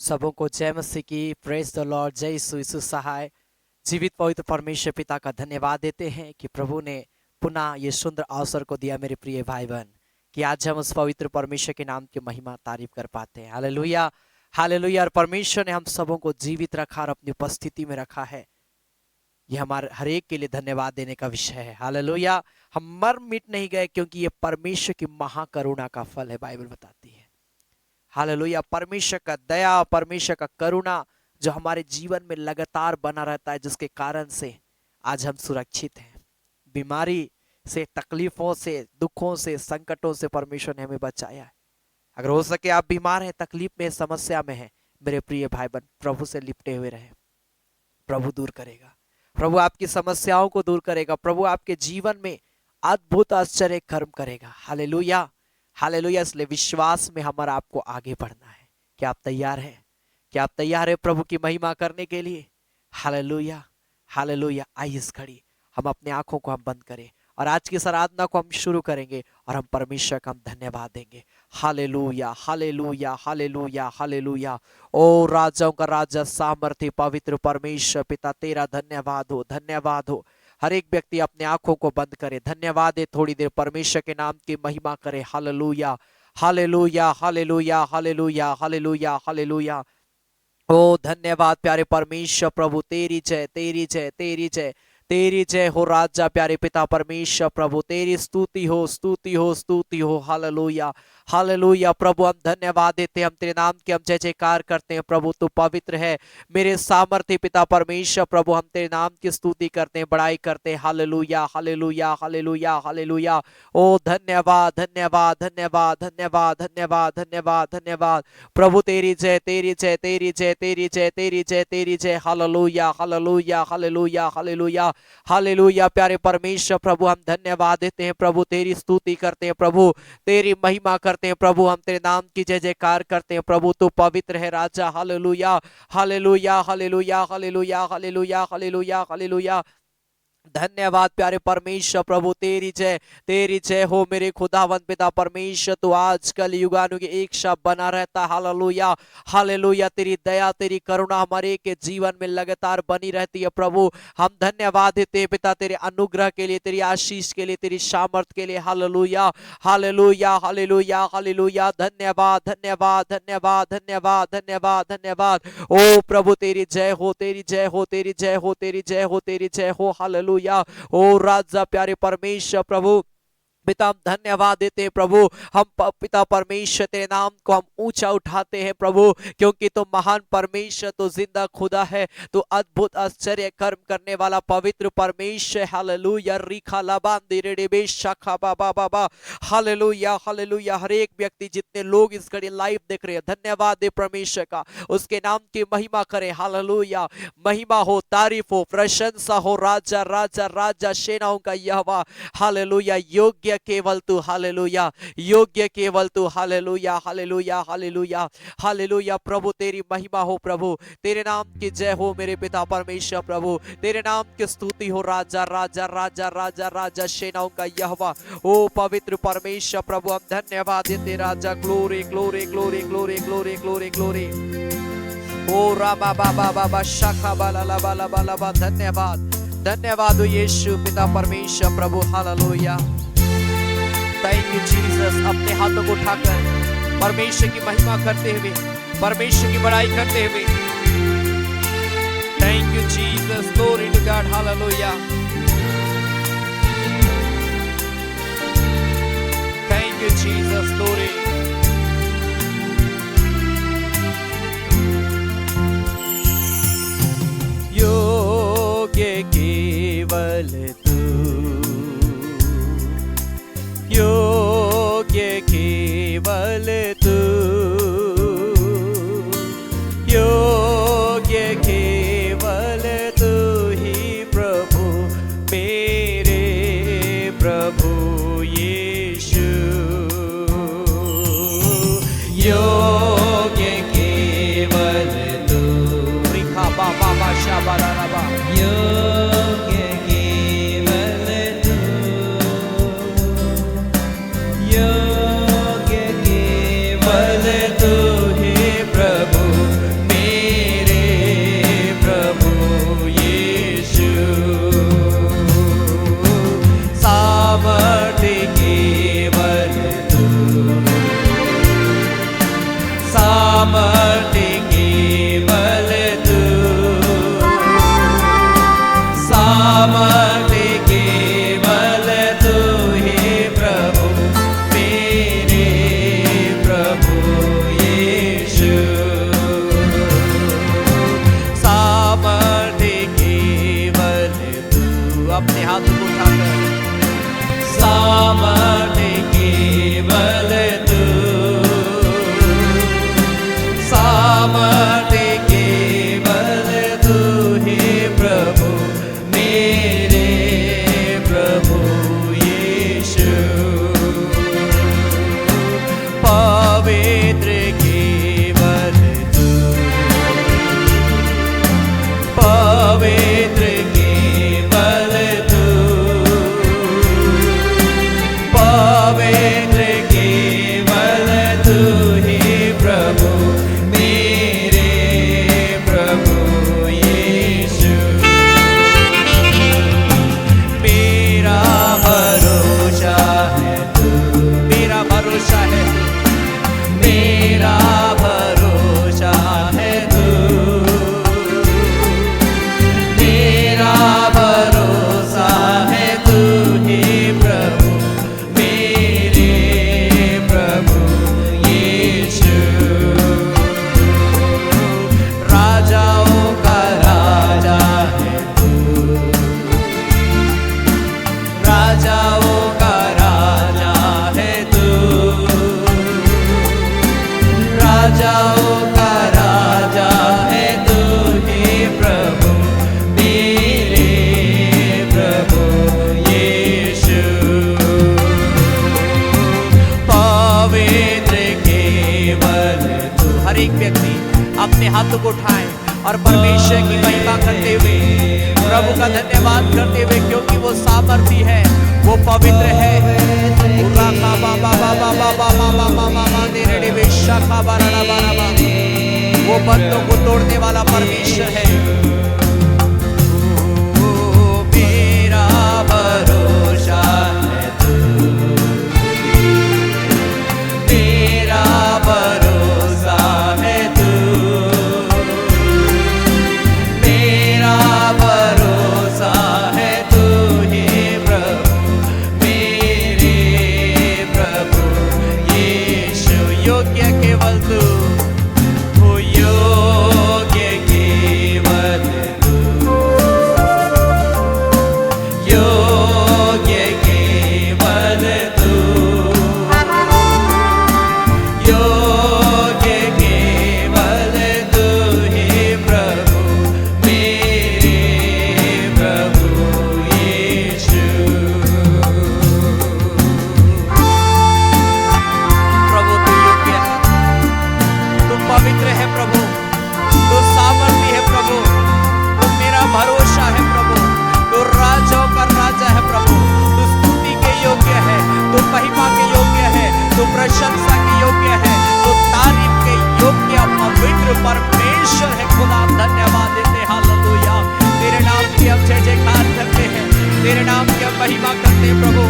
सबों को जय मसीह की। Praise the Lord. जय यीशु। यीशु सहाय। जीवित पवित्र परमेश्वर पिता का धन्यवाद देते हैं कि प्रभु ने पुनः ये सुंदर अवसर को दिया मेरे प्रिय भाई बहन, कि आज हम उस पवित्र परमेश्वर के नाम की महिमा तारीफ कर पाते हैं। हालेलुया, हालेलुया। और परमेश्वर ने हम सबों को जीवित रखा और अपनी उपस्थिति में रखा है। ये हमारे हर एक के लिए धन्यवाद देने का विषय है। हालेलुया। हम मर मिट नहीं गए, क्योंकि ये परमेश्वर की महाकरुणा का फल है, बाइबल बताती है। हालेलुया। परमेश्वर का दया, परमेश्वर का करुणा जो हमारे जीवन में लगातार बना रहता है, जिसके कारण से आज हम सुरक्षित हैं। बीमारी से, तकलीफों से, दुखों से, संकटों से परमेश्वर ने हमें बचाया है। अगर हो सके आप बीमार हैं, तकलीफ में, समस्या में हैं, मेरे प्रिय भाई बहन, प्रभु से लिपटे हुए रहे। प्रभु दूर करेगा। प्रभु आपकी समस्याओं को दूर करेगा। प्रभु आपके जीवन में अद्भुत आश्चर्य कर्म करेगा। Hallelujah, hallelujah. इसलिए विश्वास में हमारा आपको आगे बढ़ना है। क्या आप तैयार हैं? क्या आप तैयार हैं प्रभु की महिमा करने के लिए? Hallelujah, hallelujah. आइए इस घड़ी हम अपने आंखों को हम बंद करें और आज की इस आराधना को हम शुरू करेंगे और हम परमेश्वर का हम धन्यवाद देंगे। हालेलुया, हालेलुया, हालेलुया, हालेलुया। ओ राजाओं का राजा, सामर्थ्य पवित्र परमेश्वर पिता, तेरा धन्यवाद हो, धन्यवाद हो। हर एक व्यक्ति अपने आंखों को बंद करे, धन्यवाद दे, थोड़ी देर परमेश्वर के नाम की महिमा करे। हालेलुया, हालेलुया, हालेलुया, हालेलुया, हालेलुया, हालेलुया। ओ धन्यवाद प्यारे परमेश्वर प्रभु, तेरी जय, तेरी जय, तेरी जय, तेरी जय हो राजा। प्यारे पिता परमेश्वर प्रभु, तेरी स्तुति हो, स्तुति हो, स्तुति हो। हालेलुया, हालेलुया। प्रभु हम धन्यवाद देते हैं, हम तेरे नाम के हम जय जयकार करते हैं। प्रभु तू पवित्र है, मेरे सामर्थ्य पिता परमेश्वर प्रभु, हम तेरे नाम की स्तुति करते हैं, बड़ाई करते हैं। हालेलुया, हालेलुया, हालेलुया, हालेलुया। ओ धन्यवाद, धन्यवाद, धन्यवाद, धन्यवाद, धन्यवाद, धन्यवाद, धन्यवाद। प्रभु तेरी जय, तेरी जय, तेरी जय, तेरी जय, तेरी जय, तेरी जय। हालेलुया, हालेलुया, हालेलुया, हालेलुया, हालेलुया। प्यारे परमेश्वर प्रभु हम धन्यवाद देते हैं। प्रभु तेरी स्तुति करते हैं, प्रभु तेरी महिमा करते हैं। प्रभु हम तेरे नाम की जय जयकार करते हैं। प्रभु तू पवित्र है राजा। हालेलुया, हालेलुया, हालेलुया, हालेलुया, हालेलुया, हालेलुया, हालेलुया। धन्यवाद प्यारे परमेश्वर प्रभु, तेरी जय, तेरी जय हो मेरे खुदावंद पिता परमेश्वर। तू आजकल युगानुग एक शब्द बना रहता। Hallelujah, hallelujah. तेरी दया, तेरी करुणा हमारे के जीवन में लगातार बनी रहती है। प्रभु हम धन्यवाद देते हैं पिता, तेरे अनुग्रह के लिए, तेरी आशीष के लिए, तेरी सामर्थ के लिए। हालेलुया, हालेलुया, हालेलुया, हालेलुया। धन्यवाद, धन्यवाद, धन्यवाद, धन्यवाद, धन्यवाद, धन्यवाद। ओ प्रभु तेरी जय हो, तेरी जय हो, तेरी जय हो, तेरी जय हो, तेरी जय हो। हालेलुया। ओ राजा प्यारे परमेश्वर प्रभु पिता हम धन्यवाद देते हैं। प्रभु हम पिता परमेश्वर तेरे नाम को हम ऊंचा उठाते हैं प्रभु, क्योंकि तो महान परमेश्वर, तो जिंदा खुदा है, तो अद्भुत आश्चर्य कर्म करने वाला पवित्र परमेश्वर। हालेलुया, रिखा लाबांदी रेडे शाखा बाबा बाबा। Hallelujah, hallelujah. हर एक व्यक्ति, जितने लोग इस घड़ी लाइव देख रहे हैं, धन्यवाद दे परमेश्वर का, उसके नाम की महिमा करें। हालेलुया, महिमा हो, तारीफ हो, प्रशंसा हो। राजा, राजा, राजा, सेनाओं का यहोवा। हालेलुया, योग्य केवल तू। हालेलुया, योग्य केवल तू। हालेलुया, हालेलुया, हालेलुया, हालेलुया। प्रभु तेरी महिमा हो, प्रभु तेरे नाम की जय हो मेरे पिता परमेश्वर प्रभु, तेरे नाम की स्तुति हो। राजा, राजा, राजा, राजा, राजा, सेनाओं का यहोवा। ओ पवित्र परमेश्वर प्रभु हम धन्यवाद देते राजा। Glory, glory, glory, glory, glory, glory, glory. ओ रामा बाबा बाबा शाखा बाला ला बाला बाला बा। धन्यवाद, धन्यवाद हो यीशु पिता परमेश्वर प्रभु। हालेलुया, थैंक यू जीसस। अपने हाथों को उठाकर परमेश्वर की महिमा करते हुए, परमेश्वर की बड़ाई करते हुए। Thank you Jesus, glory to God. Hallelujah, thank you Jesus, glory. योग्य केवल तू, योग्य केवल तू, योग्य केवल तू ही प्रभु, मेरे प्रभु यीशु। योग्य केवल तू, रिखा बाबा बाशा बाला रबा। योग्य केवल तू, योग्य सामर्थ्य केवल तू ही प्रभु, मेरे प्रभु यीशु। सामर्थ्य केवल तू, अपने हाथ को उठाकर, सामर्थ्य केवल तू, सामर्थ्य केवल तू ही प्रभु, मेरे प्रभु यीशु। पवित्र केवल तू, पवित्र केवल तू, पवित्र केवल तू ही प्रभु, मेरे प्रभु यीशु। मेरा भरोसा है तू, मेरा भरोसा है, मेरा भरोसा है तू, मेरा भरोसा है तू ही प्रभु, मेरे प्रभु यीशु। राजाओं का राजा है तू, राजाओं का राजा है तू, राजाओं का राजा है तू ही प्रभु, मेरे प्रभु यीशु। पवित्र केवल तू। हर एक व्यक्ति अपने हाथों को उठाए और परमेश्वर की महिमा करते हुए, प्रभु का धन्यवाद करते हुए, क्योंकि वो सामर्थी है, वो पवित्र है। वो बंधों को तोड़ने वाला परमेश्वर है। मेरा भरोसा है तू, मेरा भरोसा है तू, मेरा भरोसा है तू ही प्रभु, मेरे प्रभु यीशु। योग्य केवल तू, ओ योग्य केवल तू, योग्य केवल तू, योग्य केवल तू ही प्रभु, मेरे प्रभु यीशु। प्रभु तू योग्य है, तू पवित्र है प्रभु, तू सामर्थी है प्रभु, तू मेरा भरोसा है प्रभु, तू राजाओं का राजा है प्रभु, तू स्तुति के योग्य है, तू महिमा के योग्य है, तू प्रशंसा के योग्य है, तू तारीफ के योग्य पवित्र परमेश्वर है। खुदा धन्यवाद देते हैं, हालेलुया। तेरे नाम की हम जय जयकार करते हैं, तेरे नाम की हम महिमा करते हैं प्रभु,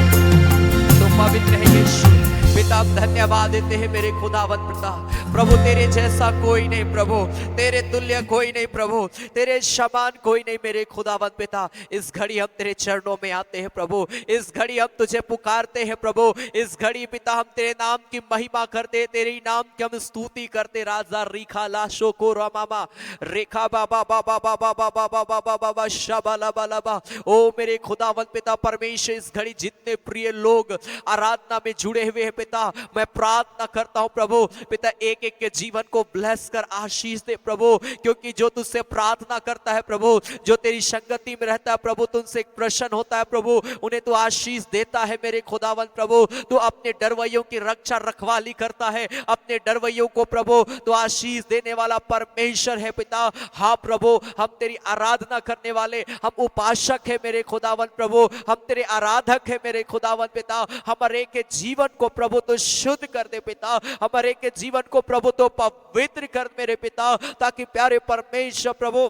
तू पवित्र है यीशु। पिता आप धन्यवाद देते हैं मेरे खुदावंद पिता, प्रभु तेरे जैसा कोई नहीं प्रभु, तेरे तुल्य कोई नहीं प्रभु, तेरे समान कोई नहीं मेरे खुदावंद पिता। इस घड़ी हम तेरे चरणों में आते हैं प्रभु, इस घड़ी हम तुझे पुकारते हैं प्रभु, इस घड़ी पिता हम तेरे नाम की महिमा करते, तेरे नाम की हम स्तुति करते। राजा रिखा लाशो को रमामा रेखा बाबा बाबा बाबा बाबा बाबा बाबा शबाला बाबा। ओ मेरे खुदावंद पिता परमेश्वर, इस घड़ी जितने प्रिय लोग आराधना में जुड़े हुए हैं पिता, मैं प्रार्थना करता हूं प्रभु पिता, एक एक के जीवन को ब्लेस कर आशीष दे प्रभु, क्योंकि जो तुझसे प्रार्थना करता है प्रभु, जो तेरी संगति में रहता है प्रभु, तुझसे प्रसन्न होता है प्रभु, उन्हें तू आशीष देता है मेरे खुदावंद प्रभु। तू अपने डरवैयों की रक्षा रखवाली करता है, अपने डरवैयों को प्रभु तू आशीष देने वाला परमेश्वर है पिता। हाँ प्रभु, हम तेरी आराधना करने वाले, हम उपासक है मेरे खुदावंद प्रभु, हम तेरे आराधक है मेरे खुदावंद पिता। हमारे के जीवन को प्रभु तो शुद्ध कर दे पिता, हमारे के जीवन को प्रभु तो पवित्र कर मेरे पिता, ताकि प्यारे परमेश्वर प्रभु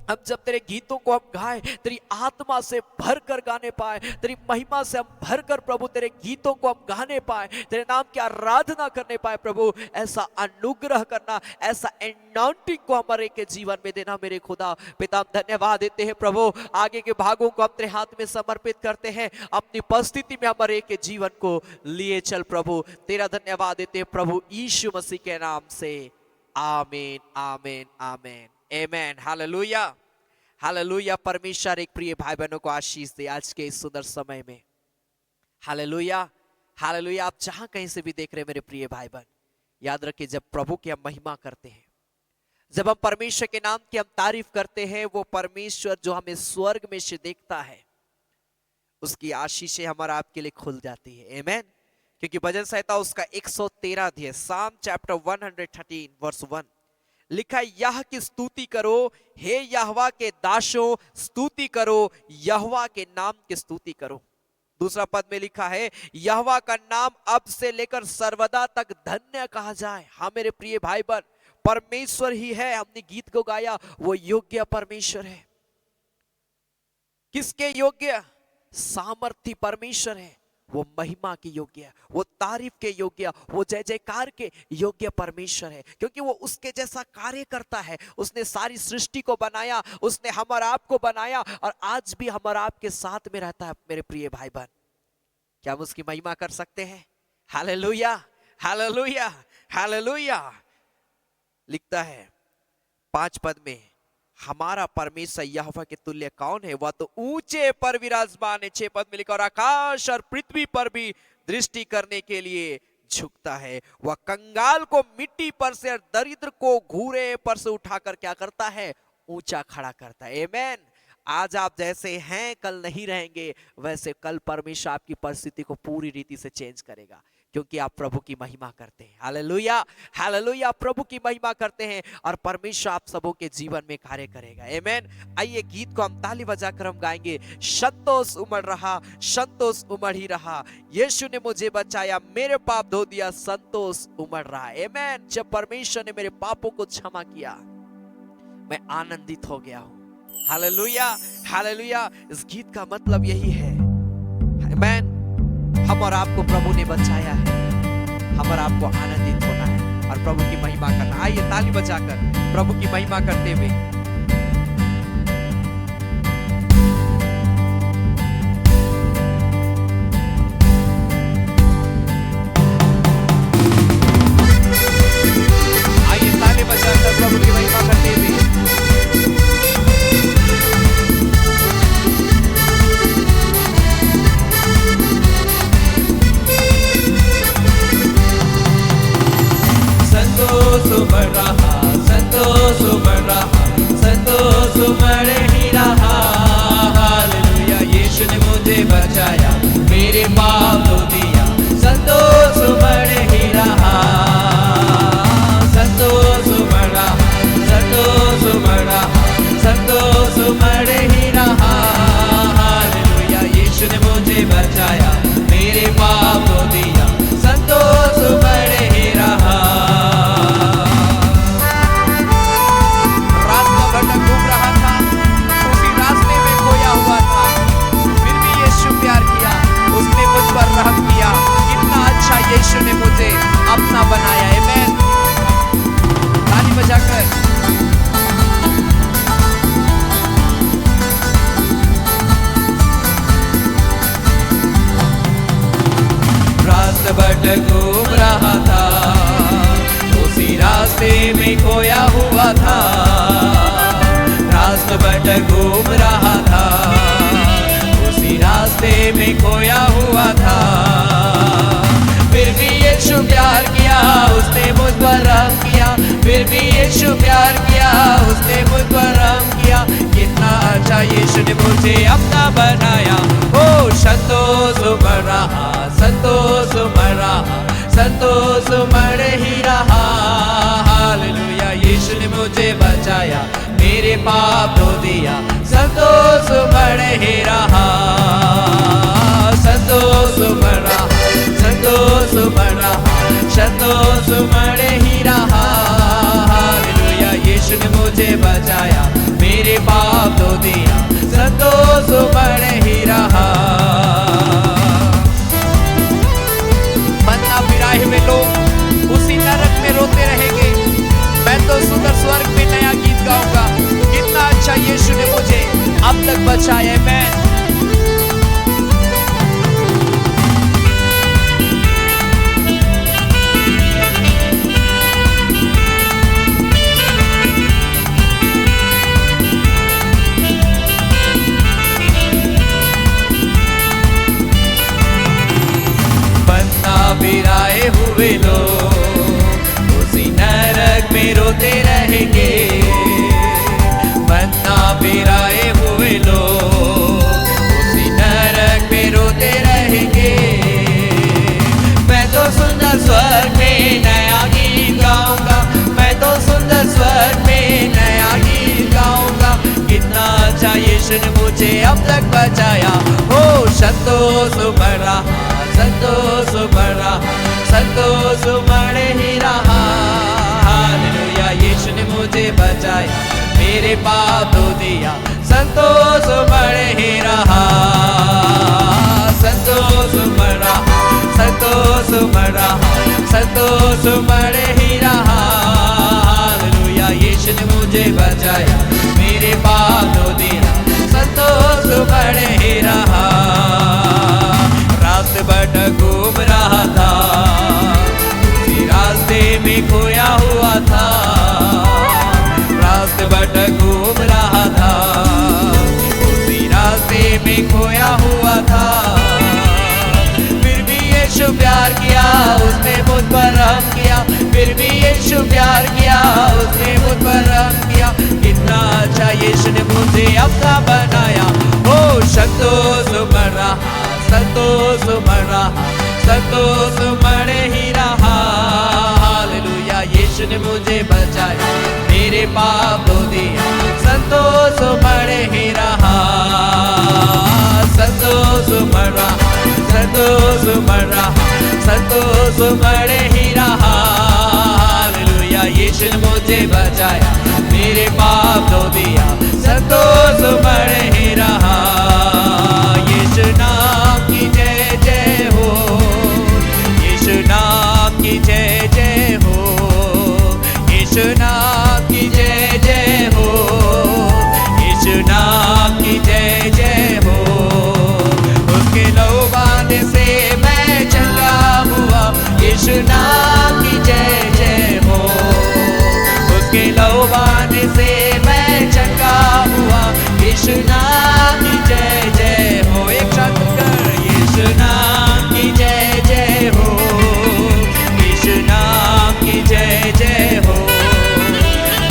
हम जब तेरे गीतों को हम गाएं, तेरी आत्मा से भर कर गाने पाए, तेरी महिमा से हम भर कर प्रभु तेरे गीतों को हम गाने पाए, तेरे नाम की आराधना करने पाए प्रभु, ऐसा अनुग्रह करना, ऐसा एनाउंटिंग को हमारे के जीवन में देना मेरे खुदा। पिता हम धन्यवाद देते हैं प्रभु, आगे के भागों को हम तेरे हाथ में समर्पित करते हैं, अपनी उपस्थिति में हमारे के जीवन को लिए चल प्रभु। तेरा धन्यवाद देते हैं प्रभु यीशु मसीह के नाम से, आमीन आमीन आमीन आमेन। Hallelujah hallelujah. परमेश्वर एक प्रिय भाई बहनों को आशीष दे आज के इस सुंदर समय में। Hallelujah hallelujah. आप जहां कहीं से भी देख रहे हैं मेरे प्रिय भाई बहन, याद रखिए जब प्रभु की हम महिमा करते हैं, जब हम परमेश्वर के नाम की हम तारीफ करते हैं, वो परमेश्वर जो हमें स्वर्ग में से देखता है, उसकी आशीषें हमारा आपके लिए खुल जाती है। आमीन। क्योंकि भजन संहिता उसका 113 अध्याय, साम चैप्टर 113 वर्स 1 लिखा है, यह की स्तुति करो हे यहोवा के दासों, स्तुति करो यहोवा के नाम की स्तुति करो। दूसरा पद में लिखा है, यहोवा का नाम अब से लेकर सर्वदा तक धन्य कहा जाए। हाँ मेरे प्रिय भाई बहन, परमेश्वर ही है, हमने गीत को गाया, वो योग्य परमेश्वर है। किसके योग्य? सामर्थी परमेश्वर है, वो महिमा की योग्य, वो तारीफ के योग्य, वो जय जयकार के योग्य परमेश्वर है। क्योंकि वो उसके जैसा कार्य करता है, उसने सारी सृष्टि को बनाया, उसने हमारा आप को बनाया और आज भी हमारा आपके साथ में रहता है। मेरे प्रिय भाई बहन, क्या हम उसकी महिमा कर सकते हैं? हालेलुया हालेलुया हालेलुया। लिखता है 5 पद में, हमारा परमेश्वर यहोवा के तुल्य कौन है? वह तो ऊंचे पर विराजमान है। 6 पद में लिखा, और आकाश और पृथ्वी पर भी दृष्टि करने के लिए झुकता है। वह कंगाल को मिट्टी पर से और दरिद्र को घूरे पर से उठाकर क्या करता है? ऊंचा खड़ा करता है। आमीन। आज आप जैसे हैं कल नहीं रहेंगे, वैसे कल परमेश्वर आपकी परिस्थिति को पूरी रीति से चेंज करेगा, क्योंकि आप प्रभु की महिमा करते हैं। हालेलुया हालेलुया। प्रभु की महिमा करते हैं और परमेश्वर आप सबों के जीवन में कार्य करेगा। आमीन। आइए गीत को हम ताली बजाकर हम गाएंगे, संतोष उमड़ रहा, संतोष उमड़ ही रहा, यीशु ने मुझे बचाया, मेरे पाप धो दिया, संतोष उमड़ रहा। आमीन। जब परमेश्वर ने मेरे पापों को क्षमा किया, मैं आनंदित हो गया हूं। Hallelujah hallelujah. इस गीत का मतलब यही है, आमीन। हम और आपको प्रभु ने बचाया है, हम और आपको आनंदित होना है और प्रभु की महिमा करना। आइए ताली बजाकर प्रभु की महिमा करते हुए प्रभु की महिमा करते हुए संतोष उमड़ रहा, संतोष उमड़ रहा, संतोष उमड़ ही रहा। हालेलुया। यीशु ने मुझे बचाया, मेरे पाप धो दिया, संतोष उमड़ ही रहा, संतोष उमड़ रहा, संतोष उमड़ रहा, संतोष उमड़ ही रहा। हालेलुया। यीशु ने मुझे बचाया, मेरे पाप धो दिया, संतोष उमड़ ही रहा। घूम रहा था, उसी रास्ते में खोया हुआ था, फिर भी यीशु प्यार किया, उसने मुझ पर रहम किया। कितना अच्छा यीशु ने मुझे अपना बनाया। आमीन। ताली बजाकर रास्ते भर घूम रहा था, उसी रास्ते में खोया हुआ था, रास्ते भर घूम रहा था, उसी रास्ते में खोया हुआ था, फिर भी यीशु प्यार किया, उसने मुझ पर रहम किया, फिर भी यीशु प्यार किया, उसने मुझ पर रहम किया। कितना अच्छा यीशु ने मुझे अपना बनाया। ओ संतोष उमड़ रहा, संतोष उमड़ रहा, संतोष उमड़ ही रहा। हालेलुया। यीशु ने मुझे बचाया, मेरे पाप धो दिया, संतोष उमड़ ही रहा, संतोष उमड़ रहा, संतोष उमड़ रहा, संतोष उमड़ ही रहा। हालेलुया। यीशु ने मुझे बचाया, मेरे पाप सुमर ही रहा। मन्ना पिराए हुए लोग उसी नरक में रोते रहेंगे, मैं तो सुंदर स्वर्ग में नया गीत गाऊंगा। कितना अच्छा यीशु ने मुझे अब तक बचाया है। मैं बिराए हुए लोग उसी नरक में रोते रहेंगे, मन्ना बिराए हुए लोग उसी नरक में रोते रहेंगे। मैं तो सुंदर स्वर्ग में नया गीत गाऊंगा, मैं तो सुंदर स्वर्ग में नया गीत गाऊंगा। कितना अच्छा यीशु ने मुझे अब तक बचाया। ओ संतोष भरा, संतोष भरा, संतोष मर ही रहा। हालेलुया, यीशु ने मुझे बचाया, मेरे पाप धो दिया, संतोष मर ही रहा। संतोष मरा, संतोष मरा, संतोष मर ही रहा। हालेलुया, यीशु ने मुझे बचाया, मेरे पाप धो दिया, संतोष मर ही रहा। रात भर घूम रहा था, उसी रास्ते में खोया हुआ था। रात भर घूम रहा था, उसी रास्ते में खोया हुआ था। फिर भी यीशु प्यार किया, उसने मुझ पर रहम किया। फिर भी यीशु प्यार किया, उसने मुझ पर रहम किया। कितना अच्छा यीशु ने मुझे अपना बनाया। ओ संतोष मरा, संतोष मरा, संतोष मर ही रहा। हालेलुया, यीशु ने मुझे बचाया, मेरे पाप धो दिया, संतोष मर ही रहा। संतोष मरा, संतोष मरा, संतोष मर ही रहा। हालेलुया, यीशु ने मुझे बचाया, मेरे पाप धो दिया, संतोष मर ही रहा। यीशु नाम की जय जय हो, यीशु नाम की जय जय हो, यीशु नाम की जय जय हो, यीशु नाम की जय जय हो। उसके लहू से मैं चंगा हुआ, यीशु नाम की जय जय हो। उसके लहू से मैं चंगा हुआ, यीशु नाम की जय जय हो। एक साथ कर, यीशु नाम की जय जय हो, यीशु नाम की जय जय हो,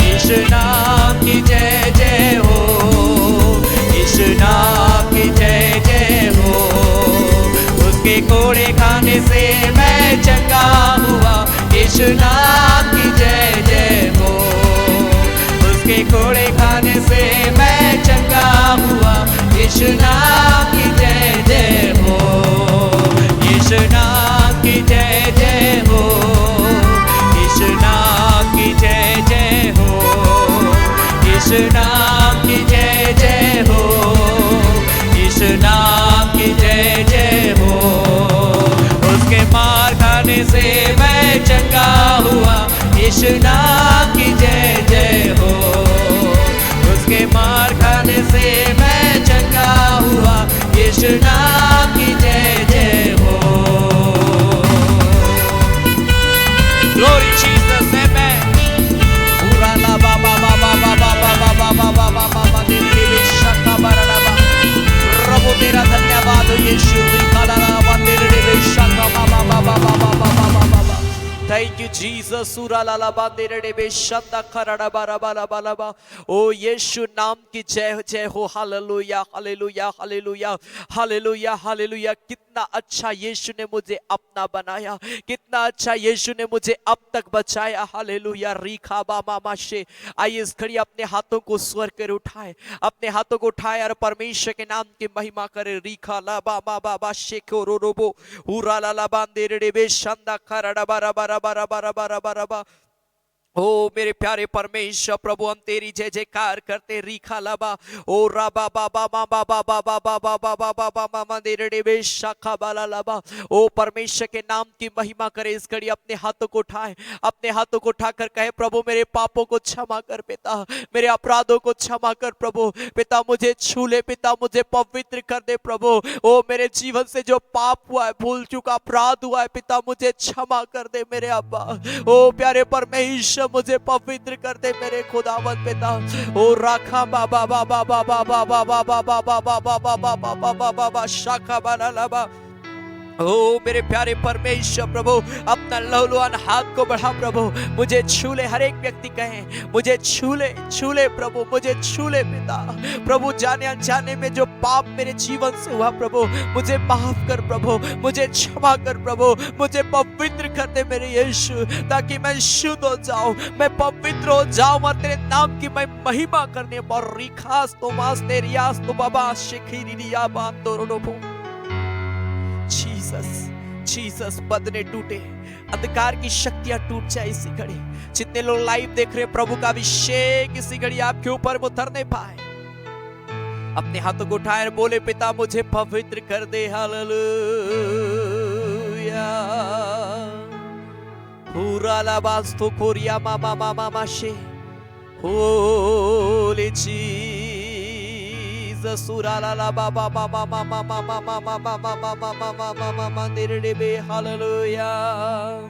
यीशु नाम की जय जय हो, यीशु नाम की जय जय हो। उसके कोड़े खाने से मैं चंगा हुआ, यीशु नाम की जय जय हो। उसके कोड़े खाने से मैं चंगा हुआ, यीशु नाम की जय जय हो, यीशु नाम की जय जय हो, यीशु नाम की जय जय हो, यीशु नाम की जय जय हो, यीशु नाम की जय जय हो। उसके मार खाने से मैं चंगा हुआ, यीशु नाम की जय जय हो। उसके मार खाने से मैं चंगा हुआ, यीशु नाम की जय जय हो। Glory Jesus, amen. Ura la ba ba ba ba ba ba ba ba ba ba ba ba ba ba तेरे बेशक बरना बा। प्रभु तेरा धन्यवाद हो यीशु, काला ला बा तेरे बेशक बा बा बा बा बा बा बा बा बा बा। Thank you Jesus. Ura la la ba तेरे बेशक खरड़ा बारा बारा बारा बा। ओ यीशु नाम की जय जय हो। हालेलुया, हालेलुया, हालेलुया, हालेलुया, हालेलुया। कितना अच्छा यीशु ने मुझे अपना बनाया, कितना अच्छा यीशु ने मुझे अब तक बचाया। हालेलुया, रीखा बामा माशे। आइए इस घड़ी अपने हाथों को स्वर कर उठाए, अपने हाथों को उठाए और परमेश्वर के नाम की महिमा करे। रीखा ला बाबा बाबा शेखो रो रोबो हुरा ला ला बांदे रे बे शंदा खरड़ा बारा बारा बारा बारा बारा बारा बा। ओ मेरे प्यारे परमेश्वर प्रभु, हम तेरी जय जयकार करते रीखा लाबा ओ राबा बाबा बाबा बाबा बाबा बाबा बाबा बाबा मंदिर बे शाखा बाला लाबा। ओ परमेश्वर के नाम की महिमा करे। इस घड़ी अपने हाथों को उठाए, अपने हाथों को उठाकर कहे प्रभु मेरे पापों को क्षमा कर पिता, मेरे अपराधों को क्षमा कर प्रभु। पिता मुझे छू ले पिता, मुझे पवित्र कर दे प्रभु। ओ मेरे जीवन से जो पाप हुआ है, भूल चुका अपराध हुआ है पिता, मुझे क्षमा कर दे मेरे अब्बा। ओ प्यारे परमेश्वर मुझे पवित्र कर दे मेरे खुदावंद पिता। ओ राखा बाबा बाबा बाबा बाबा बाबा बाबा बाबा बाबा बाबा बाबा शाखा बाला लाबा। ओ मेरे प्यारे परमेश्वर प्रभु, अपना लहूलुहान हाथ को बढ़ा प्रभु, मुझे छू ले। हर एक व्यक्ति कहे मुझे छू ले प्रभु, मुझे छू ले पिता। प्रभु जाने अनजाने में जो पाप मेरे जीवन से हुआ प्रभु, मुझे माफ कर प्रभु, मुझे क्षमा कर प्रभु, मुझे पवित्र कर दे मेरे यीशु, ताकि मैं शुद्ध हो जाऊं, मैं पवित्र हो जाऊं और तेरे नाम की मैं महिमा करने पर रिखास तो मास तेरियास तो बाबा शिखिरिया बांदोरोडोबो। जीसस जीसस, बदने टूटे, अंधकार की शक्तियां टूट जाए इसी घड़ी। जितने लोग लाइव देख रहे हैं, प्रभु का अभिषेक इसी घड़ी आपके ऊपर उतरने पाए। अपने हाथों को उठाए और बोले पिता मुझे पवित्र कर दे। हालेलुया। पूरा लाबास तो कोरिया मामा मामा माशे Holi Surala la ba ba ba ba ba ba ba ba ba ba ba ba ba ba ba ba ba ba mandirbe hallelujah।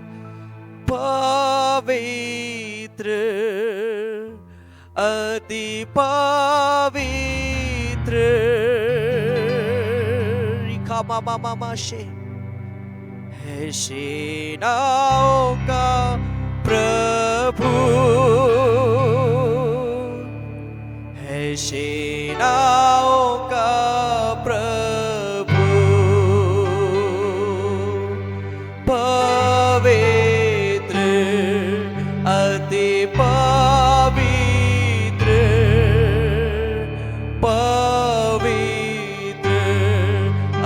पवित्र अति पवित्र रिखा मामा मामा शे है सेनाओं का प्रभु, है सेनाओं का प्रभु। पवित्र अति पवित्र, पवित्र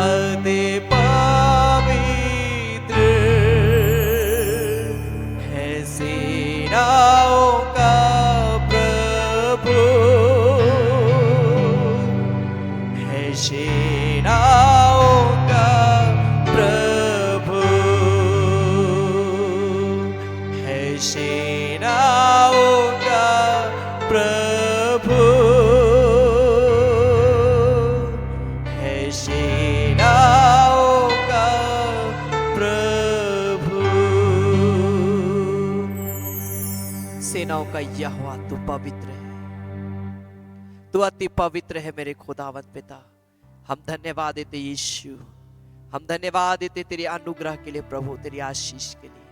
अति पवित्र है सेनाओं का प्रभु, सेनाओं का प्रभु, है सेनाओं का प्रभु, है सेनाओं का प्रभु। सेनाओं का यहोवा तू पवित्र है, तू अति पवित्र है मेरे खुदावंद पिता। हम धन्यवाद देते यीशु, हम धन्यवाद देते तेरे अनुग्रह के लिए प्रभु, तेरी आशीष के लिए।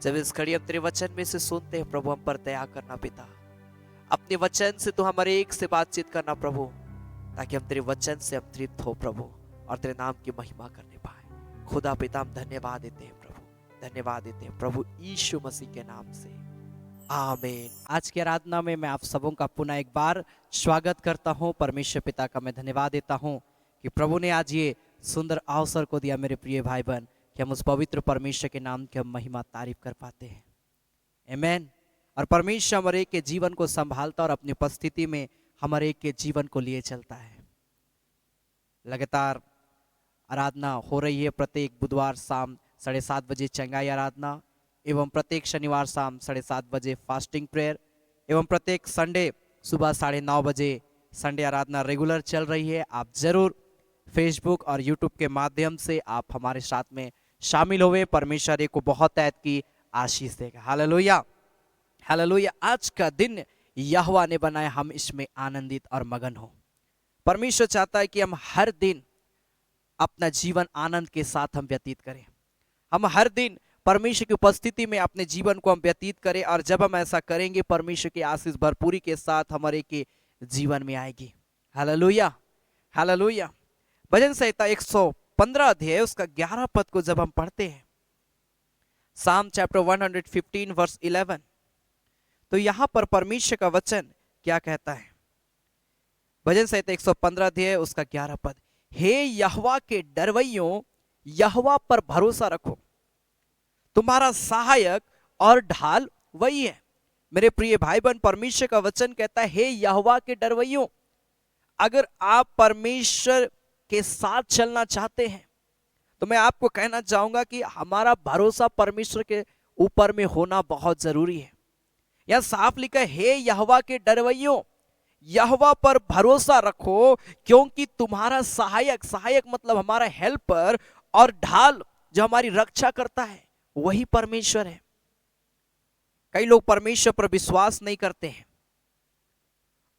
जब इस घड़ी हम तेरे वचन में से सुनते हैं प्रभु, हम पर दया करना पिता। अपने वचन से तू हमारे एक से बातचीत करना प्रभु, ताकि हम तेरे वचन से हम तृप्त हो प्रभु और तेरे नाम की महिमा करने पाए। खुदा पिता हम धन्यवाद देते हैं प्रभु, धन्यवाद देते हैं प्रभु यीशु मसीह के नाम से, आमीन। आज की आराधना में मैं आप सबों का पुनः एक बार स्वागत करता हूं। परमेश्वर पिता का मैं धन्यवाद देता हूं कि प्रभु ने आज ये सुंदर अवसर को दिया मेरे प्रिय भाई बहन, कि हम उस पवित्र परमेश्वर के नाम की हम महिमा तारीफ कर पाते हैं। आमीन। और परमेश्वर हमारे एक के जीवन को संभालता और अपनी उपस्थिति में हमारे एक के जीवन को लिए चलता है। लगातार आराधना हो रही है। प्रत्येक बुधवार शाम 7:30 बजे चंगाई आराधना, एवं प्रत्येक शनिवार शाम 7:30 बजे फास्टिंग प्रेयर, एवं प्रत्येक संडे सुबह 9:30 बजे संडे आराधना रेगुलर चल रही है। आप जरूर फेसबुक और यूट्यूब के माध्यम से आप हमारे साथ में शामिल हुए। परमेश्वर को बहुत ऐत की आशीष देगा। Hallelujah, hallelujah. आज का दिन यहोवा ने बनाया, हम इसमें आनंदित और मगन हो। परमेश्वर चाहता है कि हम हर दिन अपना जीवन आनंद के साथ हम व्यतीत करें। हम हर दिन परमेश्वर की उपस्थिति में अपने जीवन को हम व्यतीत करें, और जब हम ऐसा करेंगे परमेश्वर की आशीष भरपूरी के साथ हमारे के जीवन में आएगी। Hallelujah, hallelujah. भजन संहिता 115 अध्याय उसका 11 पद को जब हम पढ़ते हैं, साम चैप्टर 115 वर्स 11, तो यहां पर परमेश्वर का वचन क्या कहता है? भजन संहिता 115 अध्याय उसका 11 पद, हे यहोवा के डरवैयों, यहोवा पर भरोसा रखो, तुम्हारा सहायक और ढाल वही है। मेरे प्रिय भाई बहन, परमेश्वर का वचन कहता है, हे यहोवा के डरवैयों, अगर आप परमेश्वर के साथ चलना चाहते हैं तो मैं आपको कहना चाहूंगा कि हमारा भरोसा परमेश्वर के ऊपर में होना बहुत जरूरी है। यह साफ लिखा है, हे यहोवा के डरवैयों, यहोवा पर भरोसा रखो, क्योंकि तुम्हारा सहायक, सहायक मतलब हमारा हेल्पर और ढाल, जो हमारी रक्षा करता है, वही परमेश्वर है। कई लोग परमेश्वर पर विश्वास नहीं करते हैं,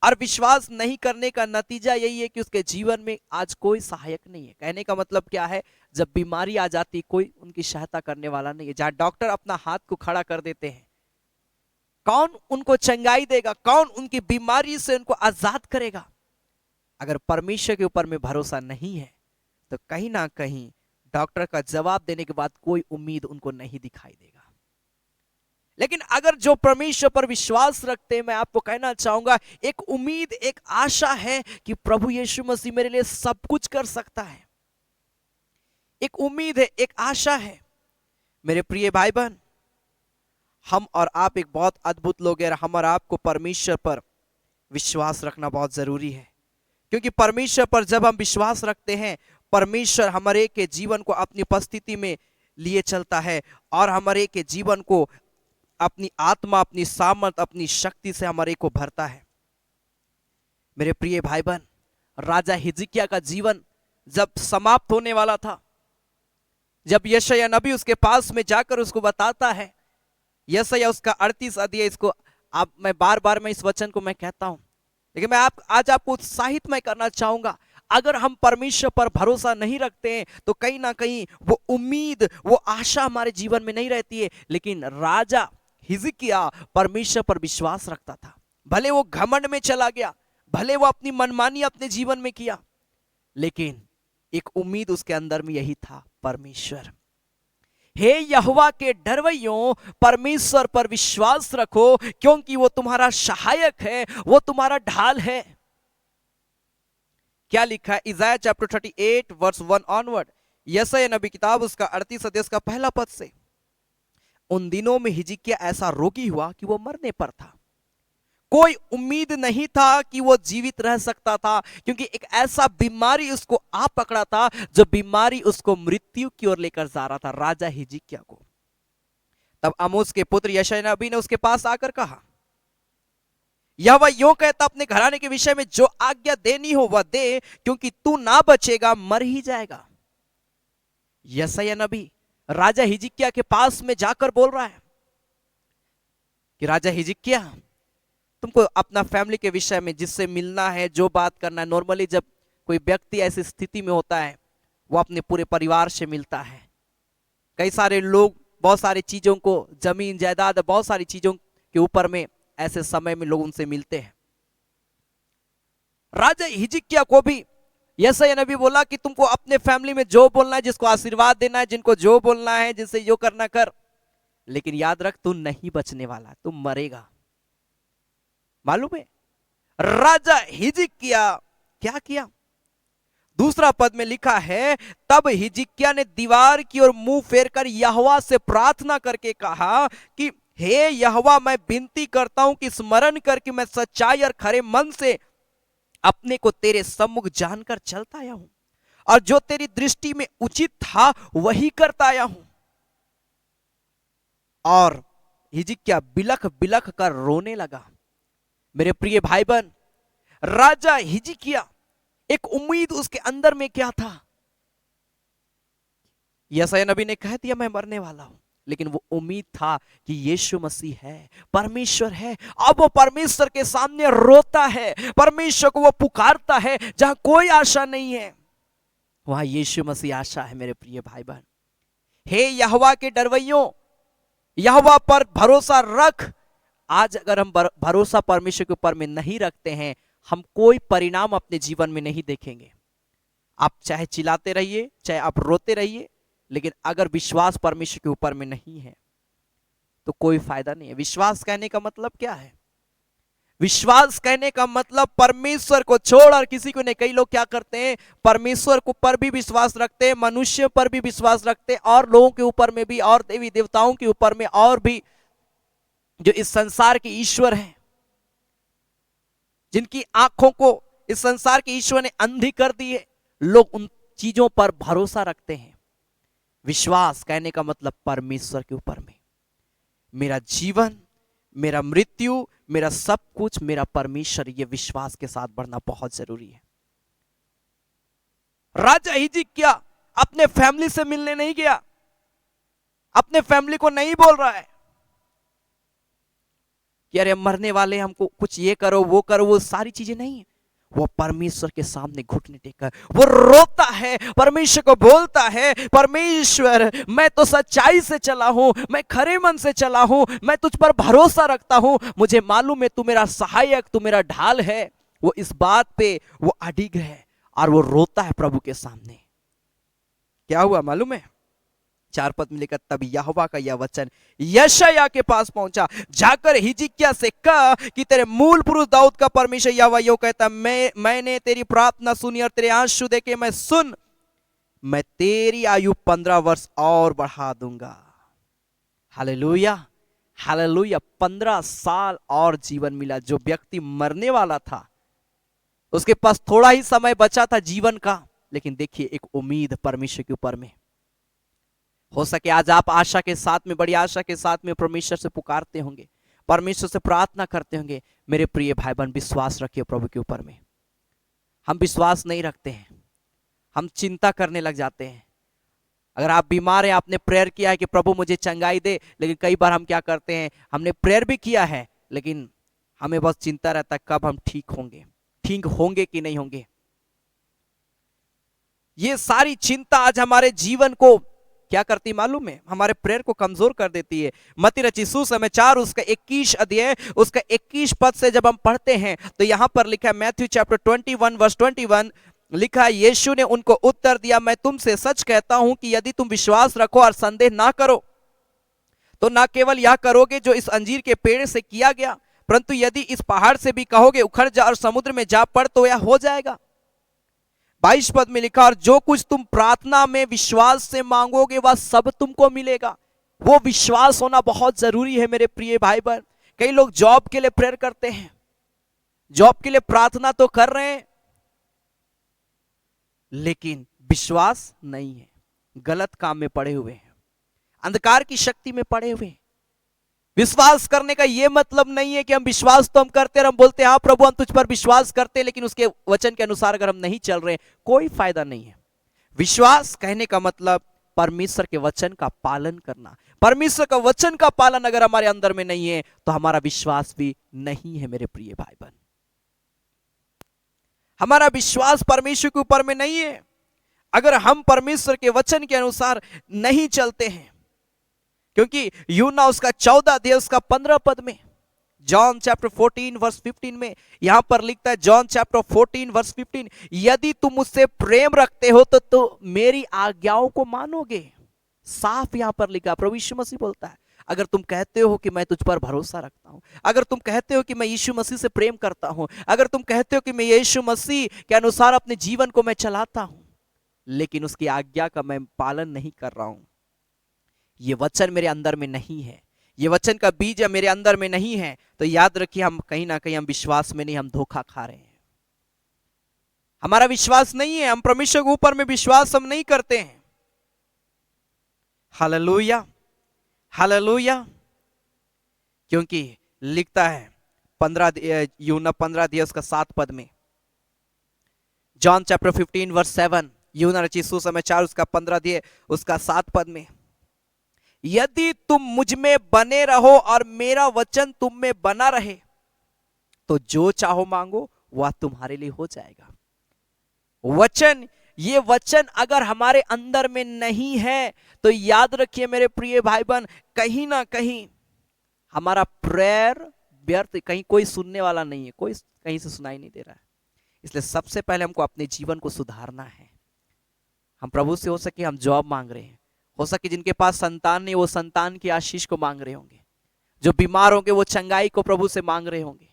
और विश्वास नहीं करने का नतीजा यही है कि उसके जीवन में आज कोई सहायक नहीं है। कहने का मतलब क्या है, जब बीमारी आ जाती कोई उनकी सहायता करने वाला नहीं है। जहां डॉक्टर अपना हाथ को खड़ा कर देते हैं, कौन उनको चंगाई देगा, कौन उनकी बीमारी से उनको आजाद करेगा? अगर परमेश्वर के ऊपर में भरोसा नहीं है तो कहीं ना कहीं डॉक्टर का जवाब देने के बाद कोई उम्मीद उनको नहीं दिखाई देगा। लेकिन अगर जो परमेश्वर पर विश्वास रखते हैं, मैं आपको कहना चाहूंगा, एक उम्मीद, एक आशा है कि प्रभु यीशु मसीह मेरे लिए सब कुछ कर सकता है। एक उम्मीद है, एक आशा है। मेरे प्रिय भाई बहन, हम और आप एक बहुत अद्भुत लोग हैं। हम और आपको परमेश्वर पर विश्वास रखना बहुत जरूरी है, क्योंकि परमेश्वर पर जब हम विश्वास रखते हैं, परमेश्वर हमारे के जीवन को अपनी उपस्थिति में लिए चलता है और हमारे के जीवन को अपनी आत्मा, अपनी सामर्थ, अपनी शक्ति से हमारे को भरता है। मेरे प्रिय भाई बहन, राजा हिजकिय्याह का जीवन जब समाप्त होने वाला था, जब यशायाह नबी उसके पास में जाकर उसको बताता है, यशायाह उसका 38 अध्याय, इसको आप, मैं बार बार मैं इस वचन को मैं कहता हूं, लेकिन मैं आज आपको उत्साहित मैं करना चाहूंगा। अगर हम परमेश्वर पर भरोसा नहीं रखते हैं तो कहीं ना कहीं वो उम्मीद, वो आशा हमारे जीवन में नहीं रहती है। लेकिन राजा हिजकिय्याह परमेश्वर पर विश्वास रखता था। भले वो घमंड में चला गया, भले वो अपनी मनमानी अपने जीवन में किया, लेकिन एक उम्मीद उसके अंदर में यही था, परमेश्वर। हे यहोवा के डरवैयों, परमेश्वर पर विश्वास रखो, क्योंकि वो तुम्हारा सहायक है, वो तुम्हारा ढाल है। क्या लिखा है इज़ाया चैप्टर 38 वर्स 1 ऑनवर्ड, यशायाह नबी किताब उसका 38 अध्याय का पहला पद से, उन दिनों में हिजकिय्याह ऐसा रोगी हुआ कि वो मरने पर था। कोई उम्मीद नहीं था कि वो जीवित रह सकता था, क्योंकि एक ऐसा बीमारी उसको आ पकड़ा था, जो बीमारी उसको मृत्यु की ओर लेकर जा रहा था, राजा हिजकिय्याह को। तब आमोस के पुत्र यशायाह नबी ने उसके पास आकर कहा, यहोवा यूं कहता, अपने घराने के विषय में जो आज्ञा देनी हो वह दे, क्योंकि तू ना बचेगा, मर ही जाएगा। यशायाह नबी राजा हिजकिय्याह के पास में जाकर बोल रहा है कि राजा हिजकिय्याह, तुमको अपना फैमिली के विषय में जिससे मिलना है, जो बात करना है, नॉर्मली जब कोई व्यक्ति ऐसी स्थिति में होता है, वो अपने पूरे परिवार से मिलता है। कई सारे लोग बहुत सारी चीजों को, जमीन जायदाद, बहुत सारी चीजों के ऊपर में ऐसे समय में लोग उनसे मिलते हैं। राजा हिजकिय्याह को भी यशायाह नबी बोला कि तुमको अपने फैमिली में जो बोलना है, जिसको आशीर्वाद देना है, जिनको जो बोलना है, जिनसे जो करना कर, लेकिन याद रख तू नहीं बचने वाला, तू मरेगा। मालूम है राजा हिजकिय्याह क्या किया? दूसरा पद में लिखा है, तब हिजकिय्याह ने दीवार की ओर मुंह फेरकर यहोवा से प्रार्थना करके कहा कि हे यहोवा, मैं विनती करता हूं कि स्मरण कर कि मैं सच्चाई और खरे मन से अपने को तेरे सम्मुख जानकर चलता आया हूं, और जो तेरी दृष्टि में उचित था वही करता आया हूं। और हिजकिय्याह बिलख बिलख कर रोने लगा। मेरे प्रिय भाई बहन, राजा हिजकिय्याह, एक उम्मीद उसके अंदर में क्या था? यशायाह नबी ने कह दिया मैं मरने वाला हूं, लेकिन वो उम्मीद था कि यीशु मसीह है, परमेश्वर है। अब वो परमेश्वर के सामने रोता है, परमेश्वर को वो पुकारता है। जहां कोई आशा नहीं है, वहां यीशु मसीह आशा है। मेरे प्रिय भाई बहन, हे यहोवा के डरवैयों, यहोवा पर भरोसा रख। आज अगर हम भरोसा परमेश्वर के ऊपर में नहीं रखते हैं, हम कोई परिणाम अपने जीवन में नहीं देखेंगे। आप चाहे चिल्लाते रहिए, चाहे आप रोते रहिए, लेकिन अगर विश्वास परमेश्वर के ऊपर में नहीं है तो कोई फायदा नहीं है। विश्वास कहने का मतलब क्या है? विश्वास कहने का मतलब परमेश्वर को छोड़ और किसी को नहीं। कई लोग क्या करते हैं, परमेश्वर को पर भी विश्वास रखते हैं, मनुष्य पर भी विश्वास रखते हैं, और लोगों के ऊपर में भी, और देवी देवताओं के ऊपर में, और भी जो इस संसार के ईश्वर हैं, जिनकी आंखों को इस संसार के ईश्वर ने अंधी कर दी है, लोग उन चीजों पर भरोसा रखते हैं। विश्वास कहने का मतलब परमेश्वर के ऊपर में। मेरा जीवन, मेरा मृत्यु, मेरा सब कुछ मेरा परमेश्वर, ये विश्वास के साथ बढ़ना बहुत जरूरी है। राजा हिजकिय्याह अपने फैमिली से मिलने नहीं गया, अपने फैमिली को नहीं बोल रहा है कि अरे मरने वाले, हमको कुछ ये करो वो करो, वो सारी चीजें नहीं है। वो परमेश्वर के सामने घुटने टेकर वो रोता है, परमेश्वर को बोलता है, परमेश्वर मैं तो सच्चाई से चला हूं, मैं खरे मन से चला हूं, मैं तुझ पर भरोसा रखता हूं, मुझे मालूम है तू मेरा सहायक, तू मेरा ढाल है। वो इस बात पे वो अडिग है और वो रोता है प्रभु के सामने। क्या हुआ मालूम है? 4 पद में लिखा, तब यहोवा का यह वचन यशायाह के पास पहुंचा, जाकर हिजकिय्याह से कह कि तेरे मूल पुरुष दाऊद का परमेश्वर यहोवा यूं कहता, मैंने तेरी प्रार्थना सुनी और तेरे आंसू देखे, मैं सुन, मैं तेरी आयु 15 वर्ष और बढ़ा दूंगा। Hallelujah, hallelujah. 15 साल और जीवन मिला। जो व्यक्ति मरने वाला था, उसके पास थोड़ा ही समय बचा था जीवन का, लेकिन देखिए एक उम्मीद परमेश्वर के ऊपर में। हो सके आज आप आशा के साथ में, बड़ी आशा के साथ में परमेश्वर से पुकारते होंगे, परमेश्वर से प्रार्थना करते होंगे। मेरे प्रिय भाई बहन, विश्वास रखिए प्रभु के ऊपर में। हम विश्वास नहीं रखते हैं, हम चिंता करने लग जाते हैं। अगर आप बीमार हैं, आपने प्रेयर किया है कि प्रभु मुझे चंगाई दे, लेकिन कई बार हम क्या करते हैं, हमने प्रेयर भी किया है, लेकिन हमें बस चिंता रहता है कब हम ठीक होंगे कि नहीं होंगे। ये सारी चिंता आज हमारे जीवन को क्या करती मालूम है? हमारे प्रेयर को कमजोर कर देती है। मत्ती रचित सुसमाचार उसका 21 अध्याय उसका 21 पद से जब हम पढ़ते हैं तो यहां पर लिखा है, मैथ्यू चैप्टर 21 वर्स 21 लिखा है, यीशु ने उनको उत्तर दिया, मैं तुमसे सच कहता हूं कि यदि तुम विश्वास रखो और संदेह ना करो तो ना केवल यह करोगे जो इस अंजीर के पेड़ से किया गया, परंतु यदि इस पहाड़ से भी कहोगे उखड़ जा और समुद्र में जा पड़ तो यह हो जाएगा। 22 पद में लिखा, और जो कुछ तुम प्रार्थना में विश्वास से मांगोगे वह सब तुमको मिलेगा। वो विश्वास होना बहुत जरूरी है मेरे प्रिय भाई बहन। कई लोग जॉब के लिए प्रेयर करते हैं, जॉब के लिए प्रार्थना तो कर रहे हैं, लेकिन विश्वास नहीं है, गलत काम में पड़े हुए हैं, अंधकार की शक्ति में पड़े हुए हैं। विश्वास करने का यह मतलब नहीं है कि हम विश्वास तो हम करते हैं, हम बोलते हैं हाँ प्रभु हम तुझ पर विश्वास करते हैं, लेकिन उसके वचन के अनुसार अगर हम नहीं चल रहे, कोई फायदा नहीं है। विश्वास कहने का मतलब परमेश्वर के वचन का पालन करना। परमेश्वर का वचन का पालन अगर हमारे अंदर में नहीं है तो हमारा विश्वास भी नहीं है मेरे प्रिय भाई बहन। हमारा विश्वास परमेश्वर के ऊपर में नहीं है अगर हम परमेश्वर के वचन के अनुसार नहीं चलते हैं। क्योंकि यूहन्ना उसका 14 अध्याय उसका 15 पद में, जॉन चैप्टर 14 वर्स 15 में यहां पर लिखता है, जॉन चैप्टर 14 वर्स 15, यदि तुम मुझसे प्रेम रखते हो तो मेरी आज्ञाओं को मानोगे। साफ यहां पर लिखा, प्रभु यीशु मसीह बोलता है, अगर तुम कहते हो कि मैं तुझ पर भरोसा रखता हूं, अगर तुम कहते हो कि मैं यीशु मसीह से प्रेम करता हूं, अगर तुम कहते हो कि मैं यीशु मसीह के अनुसार अपने जीवन को मैं चलाता हूं, लेकिन उसकी आज्ञा का मैं पालन नहीं कर रहा हूं, ये वचन मेरे अंदर में नहीं है, ये वचन का बीज मेरे अंदर में नहीं है, तो याद रखिए हम कहीं ना कहीं हम विश्वास में नहीं, हम धोखा खा रहे हैं। हमारा विश्वास नहीं है, हम परमेश्वर के ऊपर में विश्वास हम नहीं करते हैं। हालेलुया, हालेलुया। क्योंकि लिखता है यूहन्ना 15 अध्याय उसका 7 पद में, जॉन चैप्टर 15 वर्स 7, यूहन्ना रचित सुसमाचार उसका 15 अध्याय उसका 7 पद में, यदि तुम मुझ में बने रहो और मेरा वचन तुम में बना रहे तो जो चाहो मांगो वह तुम्हारे लिए हो जाएगा। वचन, ये वचन अगर हमारे अंदर में नहीं है तो याद रखिए मेरे प्रिय भाई बहन, कहीं ना कहीं हमारा प्रेयर व्यर्थ, कहीं कोई सुनने वाला नहीं है, कोई कहीं से सुनाई नहीं दे रहा है। इसलिए सबसे पहले हमको अपने जीवन को सुधारना है। हम प्रभु से हो सके हम जॉब मांग रहे हैं, हो सके जिनके पास संतान नहीं वो संतान की आशीष को मांग रहे होंगे, जो बीमार होंगे वो चंगाई को प्रभु से मांग रहे होंगे,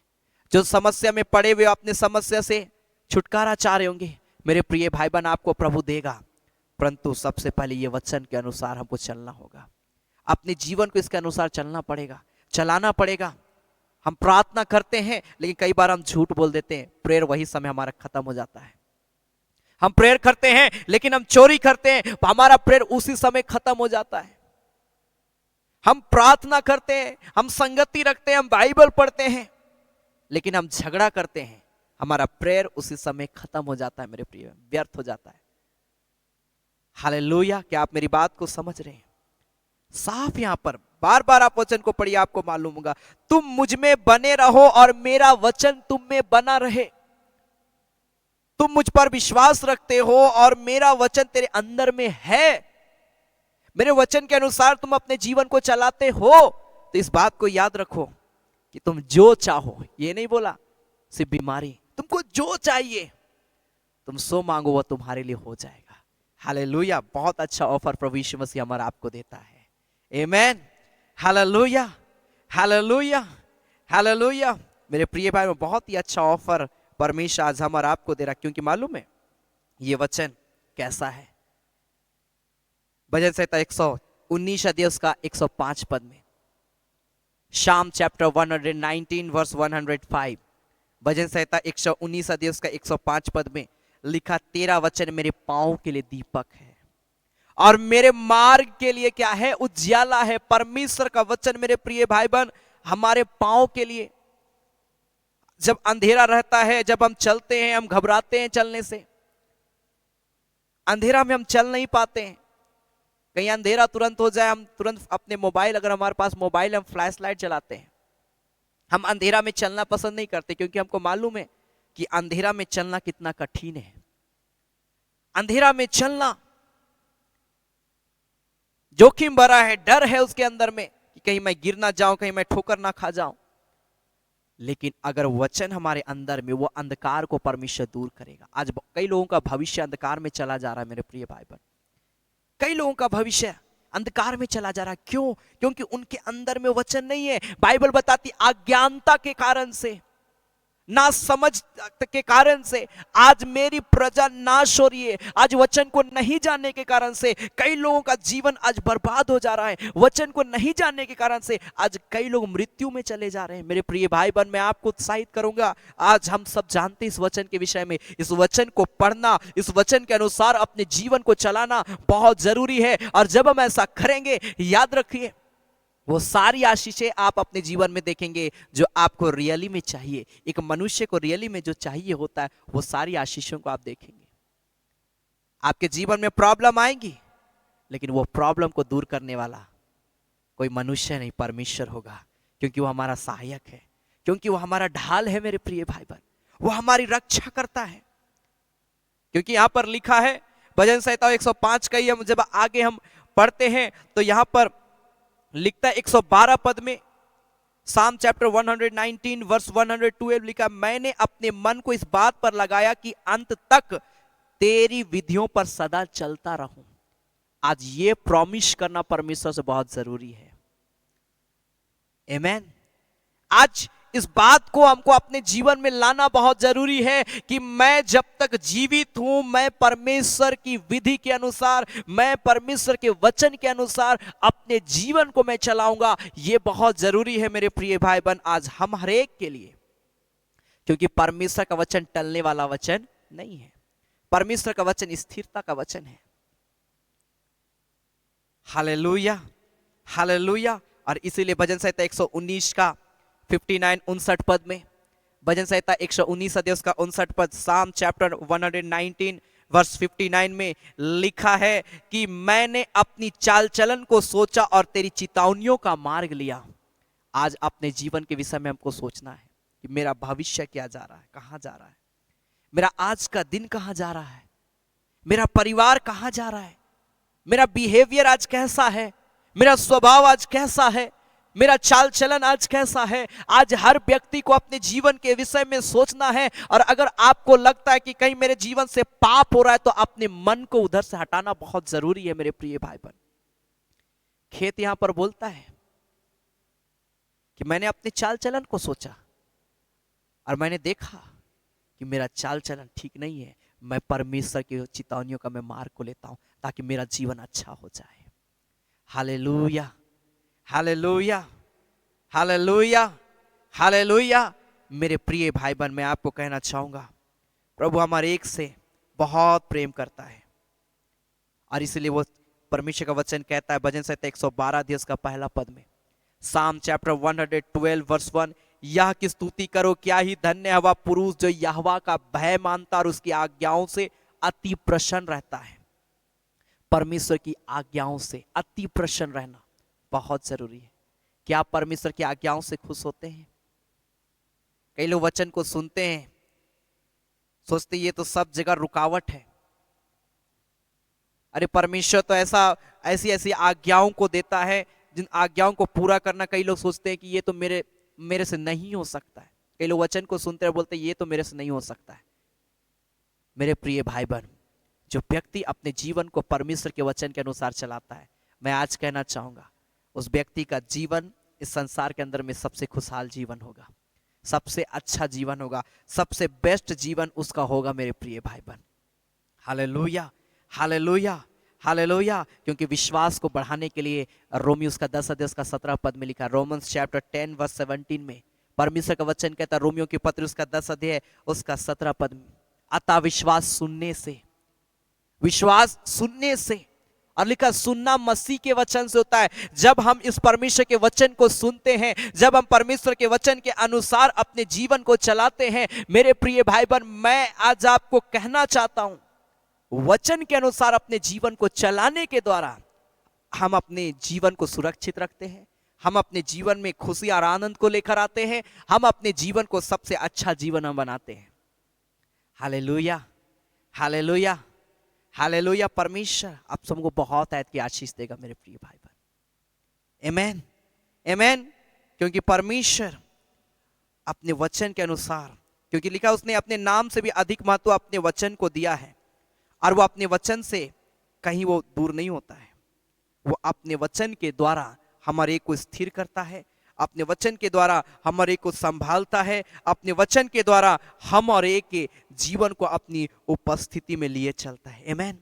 जो समस्या में पड़े हुए अपने समस्या से छुटकारा चाह रहे होंगे। मेरे प्रिय भाई बहन, आपको प्रभु देगा, परंतु सबसे पहले ये वचन के अनुसार हमको चलना होगा, अपने जीवन को इसके अनुसार चलना पड़ेगा। चलाना पड़ेगा। हम प्रार्थना करते हैं लेकिन कई बार हम झूठ बोल देते हैं, प्रेयर वही समय हमारा खत्म हो जाता है। हम प्रेयर करते हैं लेकिन हम चोरी करते हैं, हमारा प्रेयर उसी समय खत्म हो जाता है। हम प्रार्थना करते हैं, हम संगति रखते हैं, हम बाइबल पढ़ते हैं, लेकिन हम झगड़ा करते हैं, हमारा प्रेयर उसी समय खत्म हो जाता है मेरे प्रिय, व्यर्थ हो जाता है। हालेलुया, क्या आप मेरी बात को समझ रहे हैं? साफ यहां पर बार बार आप वचन को पढ़िए, आपको मालूम होगा, तुम मुझ में बने रहो और मेरा वचन तुम में बना रहे। तुम मुझ पर विश्वास रखते हो और मेरा वचन तेरे अंदर में है, मेरे वचन के अनुसार तुम अपने जीवन को चलाते हो, तो इस बात को याद रखो कि तुम जो चाहो, ये नहीं बोला सिर्फ बीमारी, तुमको जो चाहिए तुम सो मांगो वो तुम्हारे लिए हो जाएगा। हालेलुया, बहुत अच्छा ऑफर प्रभु यीशु मसीह हमारा आपको देता है। आमेन, हालेलुया, हालेलुया, हालेलुया। मेरे प्रिय भाई, बहुत ही अच्छा ऑफर परमेश्वर आज हमारा आपको दे रहा, क्योंकि मालूम है ये वचन कैसा है। भजन संहिता 119 अध्याय उसका 105 पद में, शाम चैप्टर 119 वर्स 105, भजन संहिता 119 अध्याय उसका 105 पद में लिखा, तेरा वचन मेरे पांव के लिए दीपक है और मेरे मार्ग के लिए क्या है, उज्याला है। परमेश्वर का वचन मेरे प्रिय भाई बहन हमारे पांव के लिए, जब अंधेरा रहता है, जब हम चलते हैं, हम घबराते हैं चलने से, अंधेरा में हम चल नहीं पाते हैं, कहीं अंधेरा तुरंत हो जाए, हम तुरंत अपने मोबाइल, अगर हमारे पास मोबाइल है, हम फ्लैश लाइट जलाते हैं। हम अंधेरा में चलना पसंद नहीं करते, क्योंकि हमको मालूम है कि अंधेरा में चलना कितना कठिन है। अंधेरा में चलना जोखिम भरा है, डर है उसके अंदर में कि कहीं मैं गिर ना जाऊं, कहीं मैं ठोकर ना खा जाऊं। लेकिन अगर वचन हमारे अंदर में, वो अंधकार को परमेश्वर दूर करेगा। आज कई लोगों का भविष्य अंधकार में चला जा रहा है मेरे प्रिय भाई बहन, कई लोगों का भविष्य अंधकार में चला जा रहा है। क्यों? क्योंकि उनके अंदर में वचन नहीं है। बाइबल बताती अज्ञानता के कारण से, ना समझ के कारण से आज मेरी प्रजा नाश हो रही है। आज वचन को नहीं जानने के कारण से कई लोगों का जीवन आज बर्बाद हो जा रहा है। वचन को नहीं जानने के कारण से आज कई लोग मृत्यु में चले जा रहे हैं। मेरे प्रिय भाई बहन, मैं आपको उत्साहित करूंगा, आज हम सब जानते हैं इस वचन के विषय में, इस वचन को पढ़ना, इस वचन के अनुसार अपने जीवन को चलाना बहुत जरूरी है। और जब हम ऐसा करेंगे, याद रखिए, वो सारी आशीषें आप अपने जीवन में देखेंगे जो आपको रियली में चाहिए। एक मनुष्य को रियली में जो चाहिए होता है, वो सारी आशीषों को आप देखेंगे। आपके जीवन में प्रॉब्लम आएंगी, लेकिन वो प्रॉब्लम को दूर करने वाला कोई मनुष्य नहीं, परमेश्वर होगा, क्योंकि वो हमारा सहायक है, क्योंकि वो हमारा ढाल है। मेरे प्रिय भाई बहन, वो हमारी रक्षा करता है। क्योंकि यहां पर लिखा है, भजन संहिता 105 का ही हम जब आगे हम पढ़ते हैं तो यहां पर लिखता है 112 पद में, साम चैप्टर 119 वर्स 112 लिखा, मैंने अपने मन को इस बात पर लगाया कि अंत तक तेरी विधियों पर सदा चलता रहूं। आज ये प्रॉमिस करना परमेश्वर से बहुत जरूरी है। आमेन। आज इस बात को हमको अपने जीवन में लाना बहुत जरूरी है कि मैं जब तक जीवित हूं, मैं परमेश्वर की विधि के अनुसार, मैं परमेश्वर के वचन के अनुसार अपने जीवन को मैं चलाऊंगा। यह बहुत जरूरी है मेरे प्रिय भाई बहन, आज हम हर एक के लिए, क्योंकि परमेश्वर का वचन टलने वाला वचन नहीं है। परमेश्वर का वचन स्थिरता का वचन है। Hallelujah, hallelujah. और इसीलिए भजन संहिता 119 का 59 पद में, भजन संहिता 119 अध्याय का 59 पद, साम चैप्टर 119 वर्स 59 में लिखा है कि मैंने अपनी चाल चलन को सोचा और तेरी चितावनियों का मार्ग लिया। आज अपने जीवन के विषय में हमको सोचना है कि मेरा भविष्य क्या जा रहा है, कहां जा रहा है, मेरा आज का दिन कहां जा रहा है, मेरा परिवार कहां जा रहा है, मेरा बिहेवियर आज कैसा है, मेरा स्वभाव आज कैसा है, मेरा चाल चलन आज कैसा है। आज हर व्यक्ति को अपने जीवन के विषय में सोचना है। और अगर आपको लगता है कि कहीं मेरे जीवन से पाप हो रहा है, तो अपने मन को उधर से हटाना बहुत जरूरी है मेरे प्रिय भाई बहन। खेत यहां पर बोलता है कि मैंने अपने चाल चलन को सोचा और मैंने देखा कि मेरा चाल चलन ठीक नहीं है। मैं परमेश्वर की चेतावनियों का मैं मार्ग को लेता हूं ताकि मेरा जीवन अच्छा हो जाए। हालेलुया, हालेलुया, हालेलुया, हालेलुया। मेरे प्रिय भाई बहन, मैं आपको कहना चाहूंगा, प्रभु हमारे एक से बहुत प्रेम करता है, और इसलिए वो परमेश्वर का वचन कहता है भजन संहिता 112 अध्याय का पहला पद में, साम चैप्टर 112 वर्स 1, यह की स्तुति करो, क्या ही धन्य है वह पुरुष जो यहोवा का भय मानता और उसकी आज्ञाओं से अति प्रसन्न रहता है। परमेश्वर की आज्ञाओं से अति प्रसन्न रहना बहुत जरूरी है। क्या आप परमेश्वर की आज्ञाओं से खुश होते हैं? कई लोग वचन को सुनते हैं, सोचते ये तो सब जगह रुकावट है। अरे परमेश्वर तो ऐसी ऐसी आज्ञाओं को देता है, जिन आज्ञाओं को पूरा करना कई लोग सोचते हैं कि ये तो मेरे से नहीं हो सकता है। कई लोग वचन को सुनते हैं, बोलते हैं ये तो मेरे से नहीं हो सकता है। मेरे प्रिय भाई बहन, जो व्यक्ति अपने जीवन को परमेश्वर के वचन के अनुसार चलाता है, मैं आज कहना चाहूंगा उस व्यक्ति का जीवन इस संसार के अंदर में सबसे खुशहाल जीवन होगा, सबसे अच्छा जीवन होगा, सबसे बेस्ट जीवन उसका होगा मेरे प्रिय भाई बहन। हालेलुया, हालेलुया, हालेलुया। क्योंकि विश्वास को बढ़ाने के लिए रोमियो उसका 10 अध्याय का 17 पद में लिखा, रोमन्स चैप्टर 10 वर्स 17 में परमेश्वर का वचन कहता है, रोमियो की पत्र उसका 10 अध्याय उसका 17 पद में, अतः विश्वास सुनने से, और लिखा सुनना मसीह के वचन से होता है। जब हम इस परमेश्वर के वचन को सुनते हैं, जब हम परमेश्वर के वचन के अनुसार अपने जीवन को चलाते हैं, मेरे प्रिय भाई बहन, मैं आज आपको कहना चाहता हूं, वचन के अनुसार अपने जीवन को चलाने के द्वारा हम अपने जीवन को सुरक्षित रखते हैं, हम अपने जीवन में खुशी और आनंद को लेकर आते हैं, हम अपने जीवन को सबसे अच्छा जीवन हम बनाते हैं। हालेलुया, हालेलुया, हालेलुया। परमेश्वर आप सबको बहुत ऐत की आशीष देगा मेरे प्रिय भाई बहन। आमेन, आमेन। क्योंकि परमेश्वर अपने वचन के अनुसार, क्योंकि लिखा उसने अपने नाम से भी अधिक महत्व अपने वचन को दिया है, और वो अपने वचन से कहीं वो दूर नहीं होता है। वो अपने वचन के द्वारा हमारे को स्थिर करता है, अपने वचन के द्वारा हमारे को संभालता है, अपने वचन के द्वारा हम और एक के जीवन को अपनी उपस्थिति में लिए चलता है। आमेन,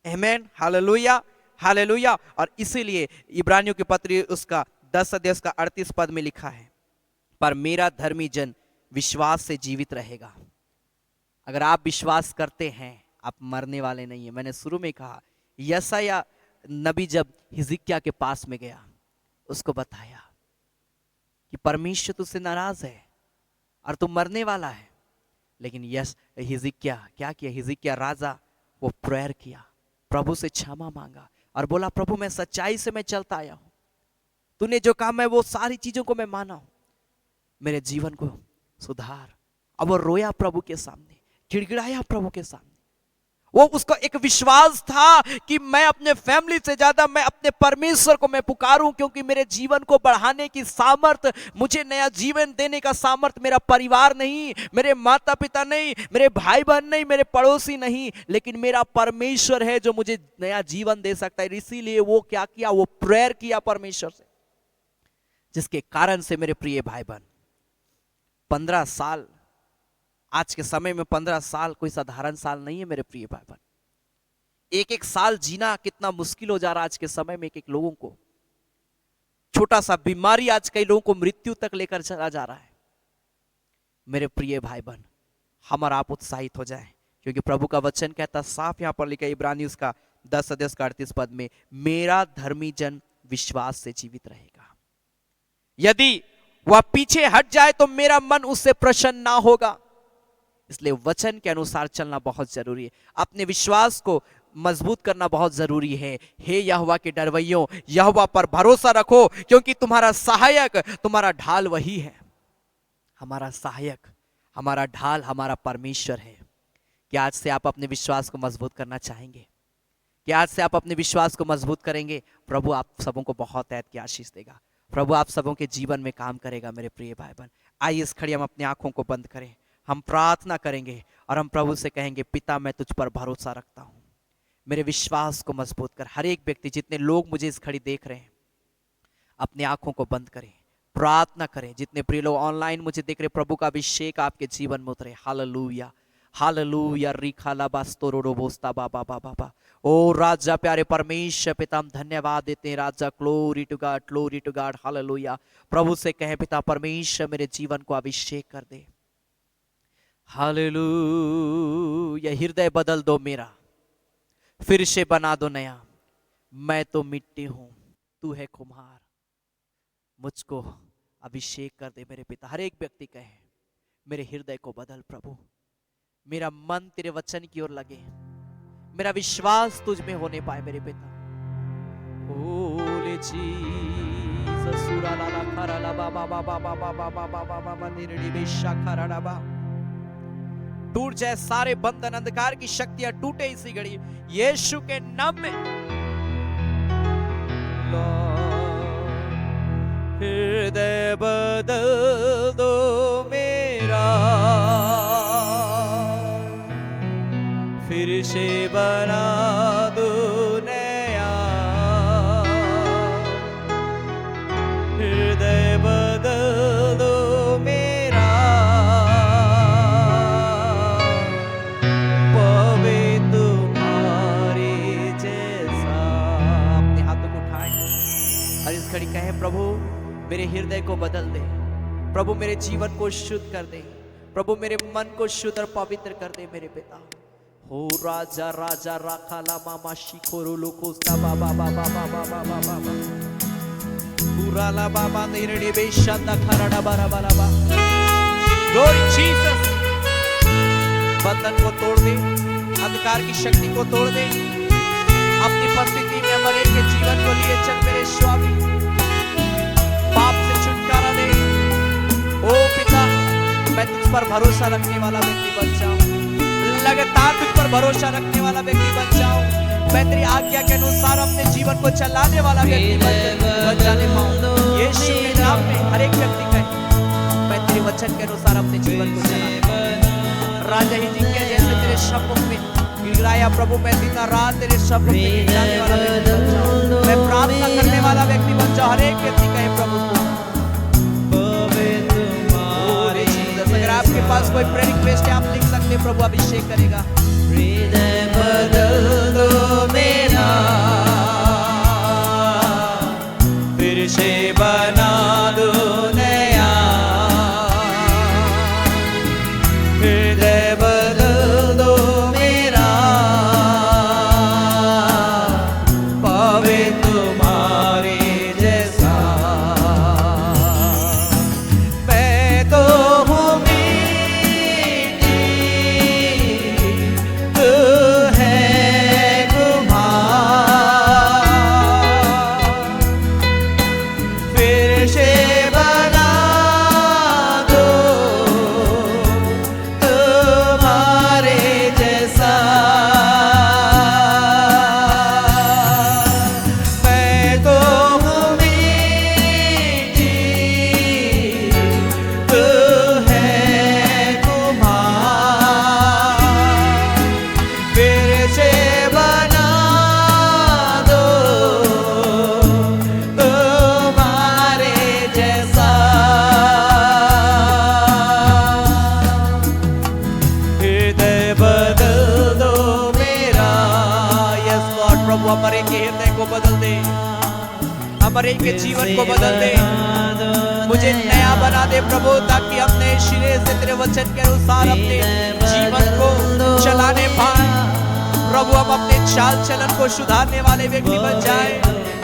आमेन, हालेलुया, हालेलुया। और इसीलिए इब्रानियों के पत्र उसका 10 अध्याय का 38 पद में लिखा है, पर मेरा धर्मी जन विश्वास से जीवित रहेगा। अगर आप विश्वास करते हैं, आप मरने वाले नहीं है। मैंने शुरू में कहा, यशायाह नबी जब हिजकिय्याह के पास में गया, उसको बताया कि परमेश्वर तुझसे नाराज है और तू मरने वाला है। लेकिन हिजकिय्याह क्या किया? हिजकिय्याह राजा वो प्रेयर किया, प्रभु से क्षमा मांगा और बोला, प्रभु मैं सच्चाई से मैं चलता आया हूं, तूने जो कहा मैं वो सारी चीजों को मैं माना हूं, मेरे जीवन को सुधार। अब वो रोया प्रभु के सामने, गिड़गिड़ाया प्रभु के सामने। वो उसका एक विश्वास था कि मैं अपने फैमिली से ज्यादा मैं अपने परमेश्वर को मैं पुकारूं, क्योंकि मेरे जीवन को बढ़ाने की सामर्थ, मुझे नया जीवन देने का सामर्थ मेरा परिवार नहीं, मेरे माता पिता नहीं, मेरे भाई बहन नहीं, मेरे पड़ोसी नहीं, लेकिन मेरा परमेश्वर है जो मुझे नया जीवन दे सकता है। इसीलिए वो क्या किया? वो प्रेयर किया परमेश्वर से, जिसके कारण से मेरे प्रिय भाई बहन 15 साल, आज के समय में 15 साल कोई साधारण साल नहीं है मेरे प्रिय भाई बहन। एक एक साल जीना कितना मुश्किल हो जा रहा है आज के समय में। एक लोगों को छोटा सा बीमारी आज कई लोगों को मृत्यु तक लेकर चला जा रहा है। मेरे प्रिय भाई बहन, हम और आप उत्साहित हो जाएं, क्योंकि प्रभु का वचन कहता साफ यहां पर लिखा है इब्रानियों उसका 10 अध्याय का 38 पद में, मेरा धर्मी जन विश्वास से जीवित रहेगा। यदि वह पीछे हट जाए तो मेरा मन उससे प्रसन्न ना होगा। इसलिए वचन के अनुसार चलना बहुत जरूरी है, अपने विश्वास को मजबूत करना बहुत जरूरी है। हे यहोवा के डरवैयों, यहोवा पर भरोसा रखो, क्योंकि तुम्हारा सहायक, तुम्हारा ढाल वही है। हमारा सहायक, हमारा ढाल हमारा परमेश्वर है। क्या आज से आप अपने विश्वास को मजबूत करना चाहेंगे? क्या आज से आप अपने विश्वास को मजबूत करेंगे? प्रभु आप सबों को बहुत ऐत की आशीष देगा, प्रभु आप सबों के जीवन में काम करेगा। मेरे प्रिय भाई बहन, आइए इस घड़ी हम अपनी आंखों को बंद करें, हम प्रार्थना करेंगे और हम प्रभु से कहेंगे, पिता मैं तुझ पर भरोसा रखता हूं, मेरे विश्वास को मजबूत कर। हर एक व्यक्ति, जितने लोग मुझे इस घड़ी देख रहे हैं, अपनी आंखों को बंद करें, प्रार्थना करें। जितने प्रिय लोग ऑनलाइन मुझे देख रहे, प्रभु का अभिषेक आपके जीवन में उतरे। हालेलुया, हालेलुया रिखाला बास्तोरो बोस्ता बाबा बाबा बाबा। ओ राजा प्यारे परमेश्वर पिता हम धन्यवाद देते हैं राजा। ग्लोरी टू गॉड हालेलुया। प्रभु से कहें पिता परमेश्वर मेरे जीवन को अभिषेक कर दे। हालेलुया। हृदय बदल दो मेरा, फिर से बना दो नया। मैं तो मिट्टी हूं, तू है कुम्हार, मुझको अभिषेक कर दे मेरे पिता। हर एक व्यक्ति कहे मेरे हृदय को बदल प्रभु, मेरा मन तेरे वचन की ओर लगे, मेरा विश्वास तुझ में होने पाए मेरे पिता। होले जीसस सुराला ला खराला बाबा बाबा बाबा बाबा बाबा बाबा निरड़ी बेशा खराला बा। टूट जाए सारे बंधन, अंधकार की शक्तियां टूटे इसी घड़ी यीशु के नाम में। हृदय बदल दो मेरा, फिर से बना दो नया। हृदय बदल दो मेरा, पवे तुम्हारे जैसा। अपने हाथों को उठाएं और इस घड़ी कहें प्रभु मेरे हृदय को बदल दे, प्रभु मेरे जीवन को शुद्ध कर दे, प्रभु मेरे मन को शुद्ध और पवित्र कर दे मेरे पिता। हो राजा राजा राखाला मामा शिखोरो लोकोस्ता बाबा बाबा बाबा बाबा बाबा पुराला बाबा निरड़े बेशंदा खरड़ा बारा बारा बा। Glory Jesus. बंधन को तोड़ दे, अंधकार की शक्ति को तोड़ दे, अपनी परिस्थिति में हमारे के जीवन को लिए चल मेरे स्वामी। पाप से छुटकारा दे। ओ पिता मैं तुझ पर भरोसा रखने वाला व्यक्ति बन जाऊं, लगातार तुझ पर भरोसा रखने वाला व्यक्ति बन जाऊं। मैं तेरी आज्ञा के अनुसार अपने जीवन को चलाने वाला व्यक्ति बन जाने पाऊं। यीशु के नाम में हर एक व्यक्ति कहे मैं तेरे वचन के अनुसार अपने जीवन को चलाने पाऊं। राजा ही जिनके जैसे तेरे शब्दों में गिराया प्रभु, मैं दिन रात तेरे शब्दों में गिराने वाला व्यक्ति बन जाऊं। मैं प्रार्थना करने वाला व्यक्ति बन जाऊं। हर एक व्यक्ति कहे प्रभु को। अगर आपके पास कोई प्रेयर रिक्वेस्ट है आप लिख सकते हैं, प्रभु अभिषेक करेगा। हृदय बदल दो मेरा, फिर से बना दो नया। हृदय बदल दो मेरा, पावे तुम्हारे जैसा। मैं तो हमारे के जीवन को बदल दे, मुझे नया बना दे प्रभु, ताकि हम नए सिरे से तेरे वचन के अनुसार अपने जीवन को चलाने पाए प्रभु। हम अपने चाल चलन को सुधारने वाले व्यक्ति बन जाए।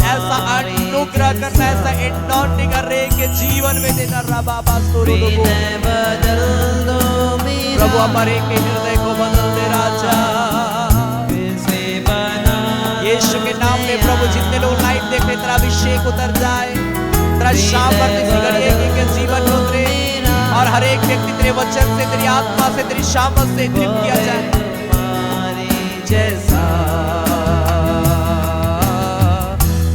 ऐसा अनुग्रह करना, ऐसा एनॉइंटिंग कर रहे के जीवन में देना रबाबा सोरो प्रभु। हमारे के हृदय को बदल दे राजा यीशु के नाम में प्रभु। जितने लोग लाइव देख रहे तेरा अभिषेक उतर जाए, तेरा शामर्थ इसी घड़ी के जीवन में उतरे और हर एक व्यक्ति तेरे वचन से, तेरी आत्मा से, तेरी शामर्थ से तृप्त किया जाए। जैसा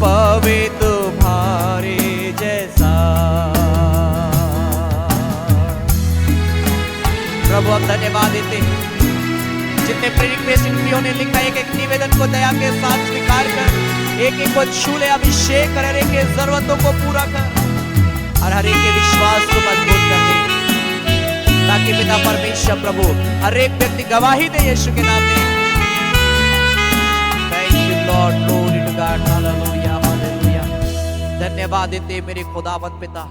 पवे तुम्हारे जैसा प्रभु हम धन्यवाद देते हैं। जितने प्रेरित ने लिखा एक एक निवेदन को दया के साथ स्वीकार कर, एक एक को छू ले, अभिषेक कर, हर एक के जरूरतों को पूरा कर और हर एक के विश्वास को मजबूत कर दे, ताकि पिता परमेश्वर प्रभु हर एक व्यक्ति गवाही दे यीशु के नाम में। Thank you Lord, glory to God, hallelujah hallelujah. धन्यवाद देते मेरे खुदावंद पिता,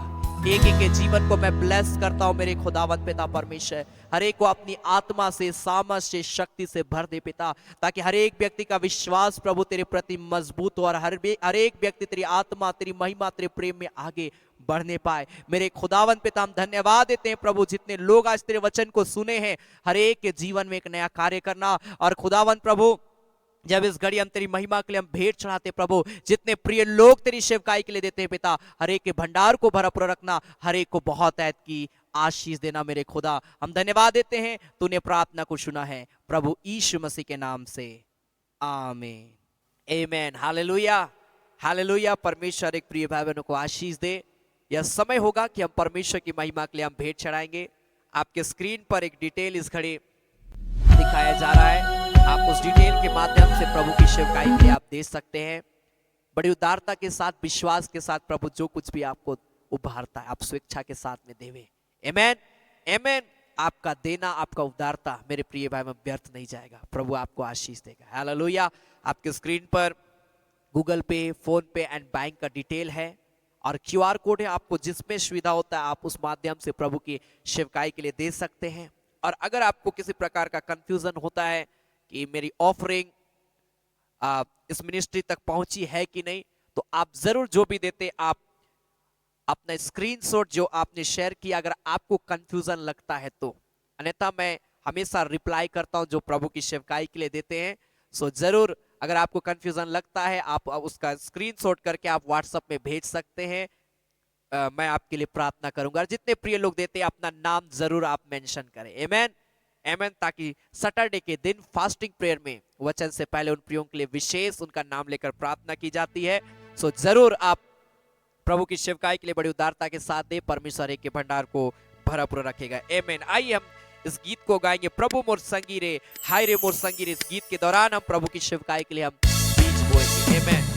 एक एक के जीवन को मैं ब्लेस करता हूं मेरे खुदावंद पिता परमेश्वर। हर एक को अपनी आत्मा से, सामर्थ से, शक्ति से भर दे पिता, ताकि हर एक व्यक्ति का विश्वास प्रभु तेरे प्रति मजबूत हो और हर एक व्यक्ति तेरी आत्मा, तेरी महिमा, तेरे प्रेम में आगे बढ़ने पाए। मेरे खुदावंद पिता हम धन्यवाद देते हैं प्रभु, जितने लोग आज तेरे वचन को सुने हैं हर एक के जीवन में एक नया कार्य करना। और खुदावंद प्रभु जब इस घड़ी हम तेरी महिमा के लिए हम भेंट चढ़ाते प्रभु, जितने प्रिय लोग तेरी सेवकाई के लिए देते हैं पिता, हर एक के भंडार को भरपूर रखना, हर एक को बहुत ऐत की आशीष देना। मेरे खुदा हम धन्यवाद देते हैं, तूने प्रार्थना को सुना है प्रभु यीशु मसीह के नाम से, आमीन आमेन। Hallelujah hallelujah. परमेश्वर एक प्रिय भाई बहनों को आशीष दे। यह समय होगा कि हम परमेश्वर की महिमा के लिए हम भेंट चढ़ाएंगे। आपके स्क्रीन पर एक डिटेल इस घड़ी दिखाया जा रहा है, आप उस डिटेल के माध्यम से प्रभु की सेवकाई के लिए आप दे सकते हैं। बड़ी उदारता के साथ, विश्वास के साथ प्रभु जो कुछ भी आपको उभारता है आप स्वेच्छा के साथ में देवे। आमेन आमेन। आपका देना, आपका उदारता मेरे प्रिय भाई में व्यर्थ नहीं जाएगा, प्रभु आपको आशीष देगा। हालेलुया। आपके स्क्रीन पर गूगल पे, फोन पे एंड बैंक का डिटेल है और QR कोड है। आपको जिसमें सुविधा होता है आप उस माध्यम से प्रभु की सेवकाई के लिए दे सकते हैं। और अगर आपको किसी प्रकार का कंफ्यूजन होता है कि मेरी ऑफरिंग इस मिनिस्ट्री तक पहुंची है कि नहीं, तो आप जरूर जो भी देते आप अपना स्क्रीनशॉट जो आपने शेयर किया, अगर आपको कंफ्यूजन लगता है तो, अन्यथा मैं हमेशा रिप्लाई करता हूं जो प्रभु की सेवकाई के लिए देते हैं। सो जरूर अगर आपको कंफ्यूजन लगता है आप उसका स्क्रीनशॉट करके आप व्हाट्सएप में भेज सकते हैं। मैं आपके लिए प्रार्थना करूंगा। और जितने प्रिय लोग देते हैं अपना नाम जरूर आप मेंशन करें। आमेन आमेन। ताकि सैटरडे के दिन फास्टिंग प्रेयर में वचन से पहले उन प्रियों के लिए विशेष उनका नाम लेकर प्रार्थना की जाती है। सो जरूर आप प्रभु की सेवकाई के लिए बड़ी उदारता के साथ दे, परमेश्वर एक के भंडार को भरपूर रखेगा। आमेन। आइए हम इस गीत को गाएंगे, प्रभु मोर संगी रे, हाय रे मोर संगी रे। इस गीत के दौरान हम प्रभु की सेवकाई के लिए हम बीज बोएंगे। आमेन।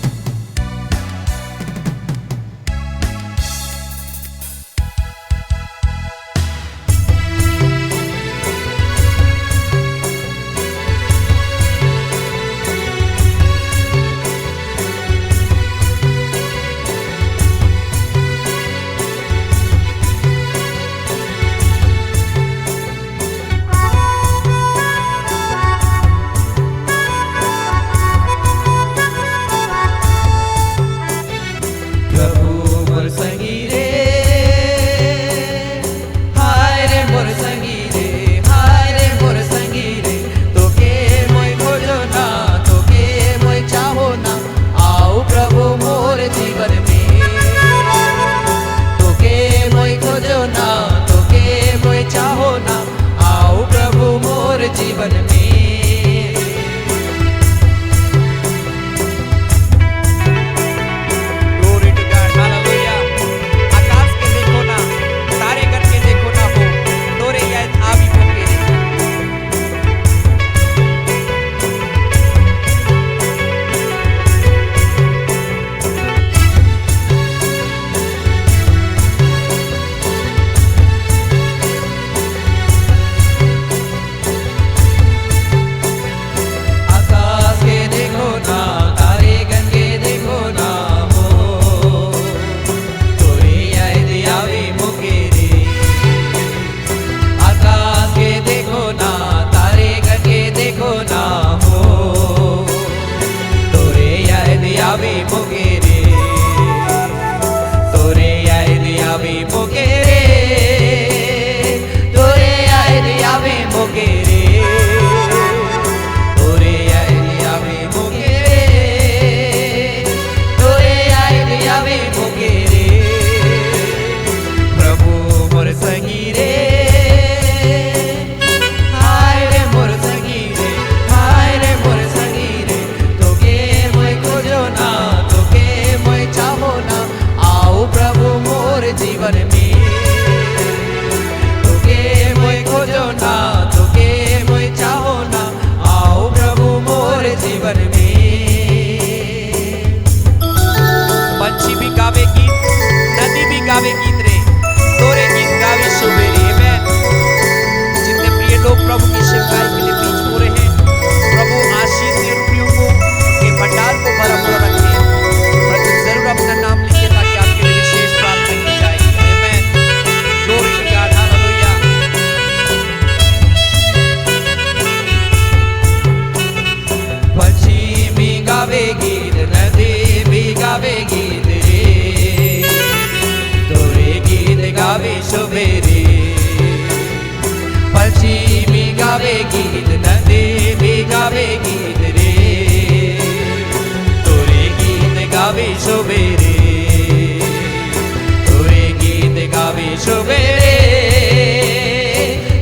गीत नदी भी गावे गीत रे तोरे गीत गावे सुबेरे पश्चिमी गावे गीत नदी भी गावे गीत रे तोरे गीत गावे सुबेरे तोरे गीत गावे सुबेरे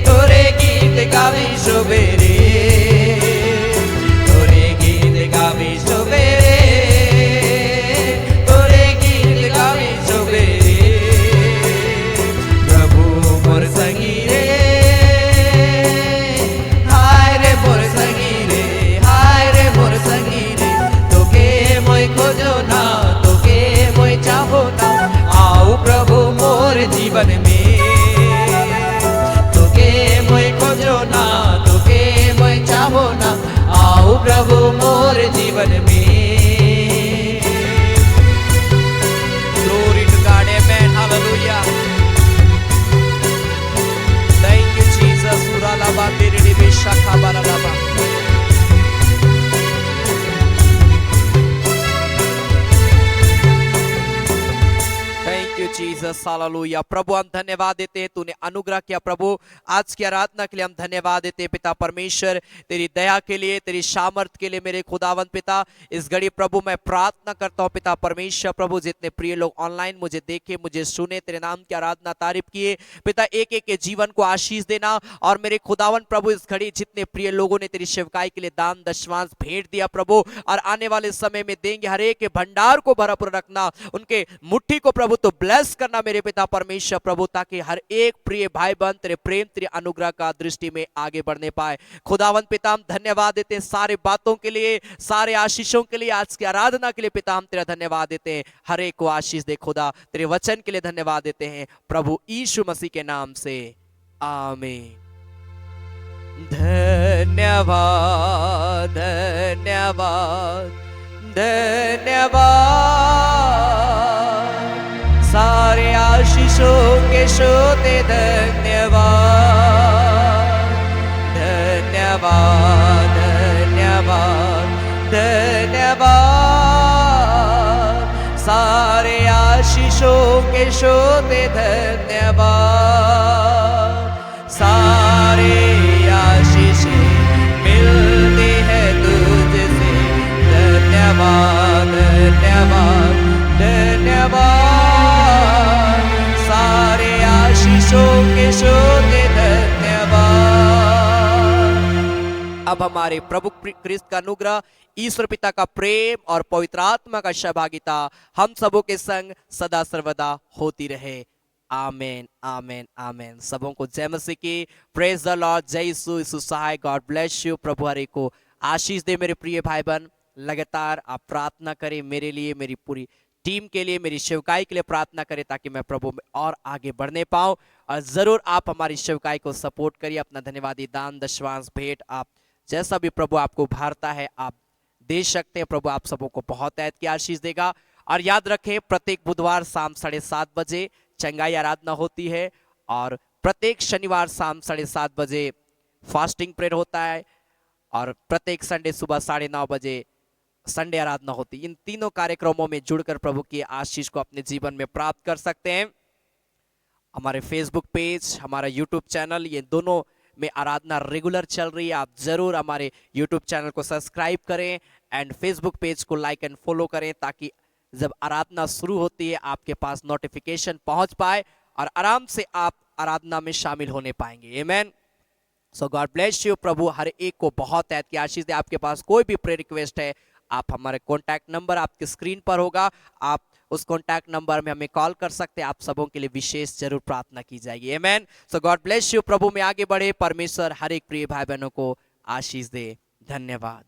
तोरे गीत गावे सुबेरे तोरे गीत गावे सुबेरे तोरे गीत गावे सुबेरे प्रभु मोर संगी रे हाय रे मोर संगी रे हाय रे मोर संगी रे तोके मोय खोजो ना तोके मोय चाहो ना आओ प्रभु मोर जीवन में तोके मोय खोजो ना तोके मोय चाहो ना आओ प्रभु मोर जीवन में Glory to God, amen, hallelujah. Thank you Jesus. Uralaba diridi bishakha baralaba. Thank you Jesus हालेलुया। प्रभु हम धन्यवाद देते हैं, तूने अनुग्रह किया प्रभु। आज की आराधना के लिए हम धन्यवाद देते हैं पिता परमेश्वर, तेरी दया के लिए, तेरी सामर्थ के लिए मेरे खुदावंत पिता। इस घड़ी प्रभु मैं प्रार्थना करता हूँ पिता परमेश्वर प्रभु, जितने प्रिय लोग ऑनलाइन मुझे देखे, मुझे सुने, तेरे नाम की आराधना तारीफ किए पिता, एक एक के जीवन को आशीष देना। और मेरे खुदावंत प्रभु इस घड़ी जितने प्रिय लोगों ने तेरी सेवकाई के लिए दान दशमांश भेंट दिया प्रभु, और आने वाले समय में देंगे, हर एक के भंडार को भरपूर रखना, उनके मुट्ठी को प्रभु तो ब्लेस करना मेरे पिता परमेश्वर प्रभु, ताकि हर एक प्रिय भाई बहन तेरे प्रेम तेरे अनुग्रह का दृष्टि में आगे बढ़ने पाए। खुदावंत पिता हम धन्यवाद देते हैं सारे बातों के लिए, सारे आशीषों के लिए, आज की आराधना के लिए पिता हम तेरा धन्यवाद देते हैं। हर एक को आशीष दे खुदा, तेरे वचन के लिए धन्यवाद देते हैं प्रभु यीशु मसीह के नाम से, आमीन। धन्यवाद धन्यवाद धन्यवाद, सारे आशीषों के सोते धन्यवाद धन्यवाद धन्यवाद धन्यवाद, सारे आशीषों के सोते धन्यवाद, सारे आशीषें मिलती है तुझसे, धन्यवाद धन्यवाद धन्यवाद, सारे आशीषों के सोते धन्यवाद। अब हमारे प्रभु क्रिस्त का अनुग्रह, ईश्वर पिता का प्रेम और पवित्र आत्मा का सहभागिता हम सबों के संग सदा सर्वदा होती रहे, आमेन आमेन आमेन। सबों को जय मसीह की, प्रेज द लॉर्ड, जय यीशु, यीशु सहाय, गॉड ब्लेस यू। प्रभु हरे को आशीष दे मेरे प्रिय भाई बहन। लगातार आप प्रार्थना करें मेरे लिए, मेरी पूरी टीम के लिए, मेरी सेवकाई के लिए प्रार्थना करें, ताकि मैं प्रभु में और आगे बढ़ने पाऊं। और जरूर आप हमारी सेवकाई को सपोर्ट करिए, अपना धन्यवादी दान दशवांश भेंट आप जैसा भी प्रभु आपको उभारता है आप दे सकते हैं। प्रभु आप सबों को बहुत ऐत की आशीष देगा। और याद रखें, प्रत्येक बुधवार शाम 7:30 बजे चंगाई आराधना होती है, और प्रत्येक शनिवार शाम 7:30 बजे फास्टिंग प्रेयर होता है, और प्रत्येक संडे सुबह 9:30 बजे संडे आराधना होती है। इन तीनों कार्यक्रमों में जुड़कर प्रभु की आशीष को अपने जीवन में प्राप्त कर सकते हैं। हमारे फेसबुक पेज, हमारा यूट्यूब चैनल, ये दोनों में आराधना रेगुलर चल रही है। आप जरूर हमारे यूट्यूब चैनल को सब्सक्राइब करें एंड फेसबुक पेज को लाइक एंड फॉलो करें, ताकि जब आराधना शुरू होती है आपके पास नोटिफिकेशन पहुंच पाए और आराम से आप आराधना में शामिल होने पाएंगे। आमेन। सो गॉड ब्लेस यू। प्रभु हर एक को बहुत ऐत की आशीष दे। आपके पास कोई भी प्रेयर रिक्वेस्ट है, आप हमारे कॉन्टैक्ट नंबर आपकी स्क्रीन पर होगा, आप उस कॉन्टैक्ट नंबर में हमें कॉल कर सकते हैं। आप सबों के लिए विशेष जरूर प्रार्थना की जाएगी। आमेन। सो गॉड ब्लेस यू। प्रभु में आगे बढ़े, परमेश्वर हर एक प्रिय भाई बहनों को आशीष दे। धन्यवाद।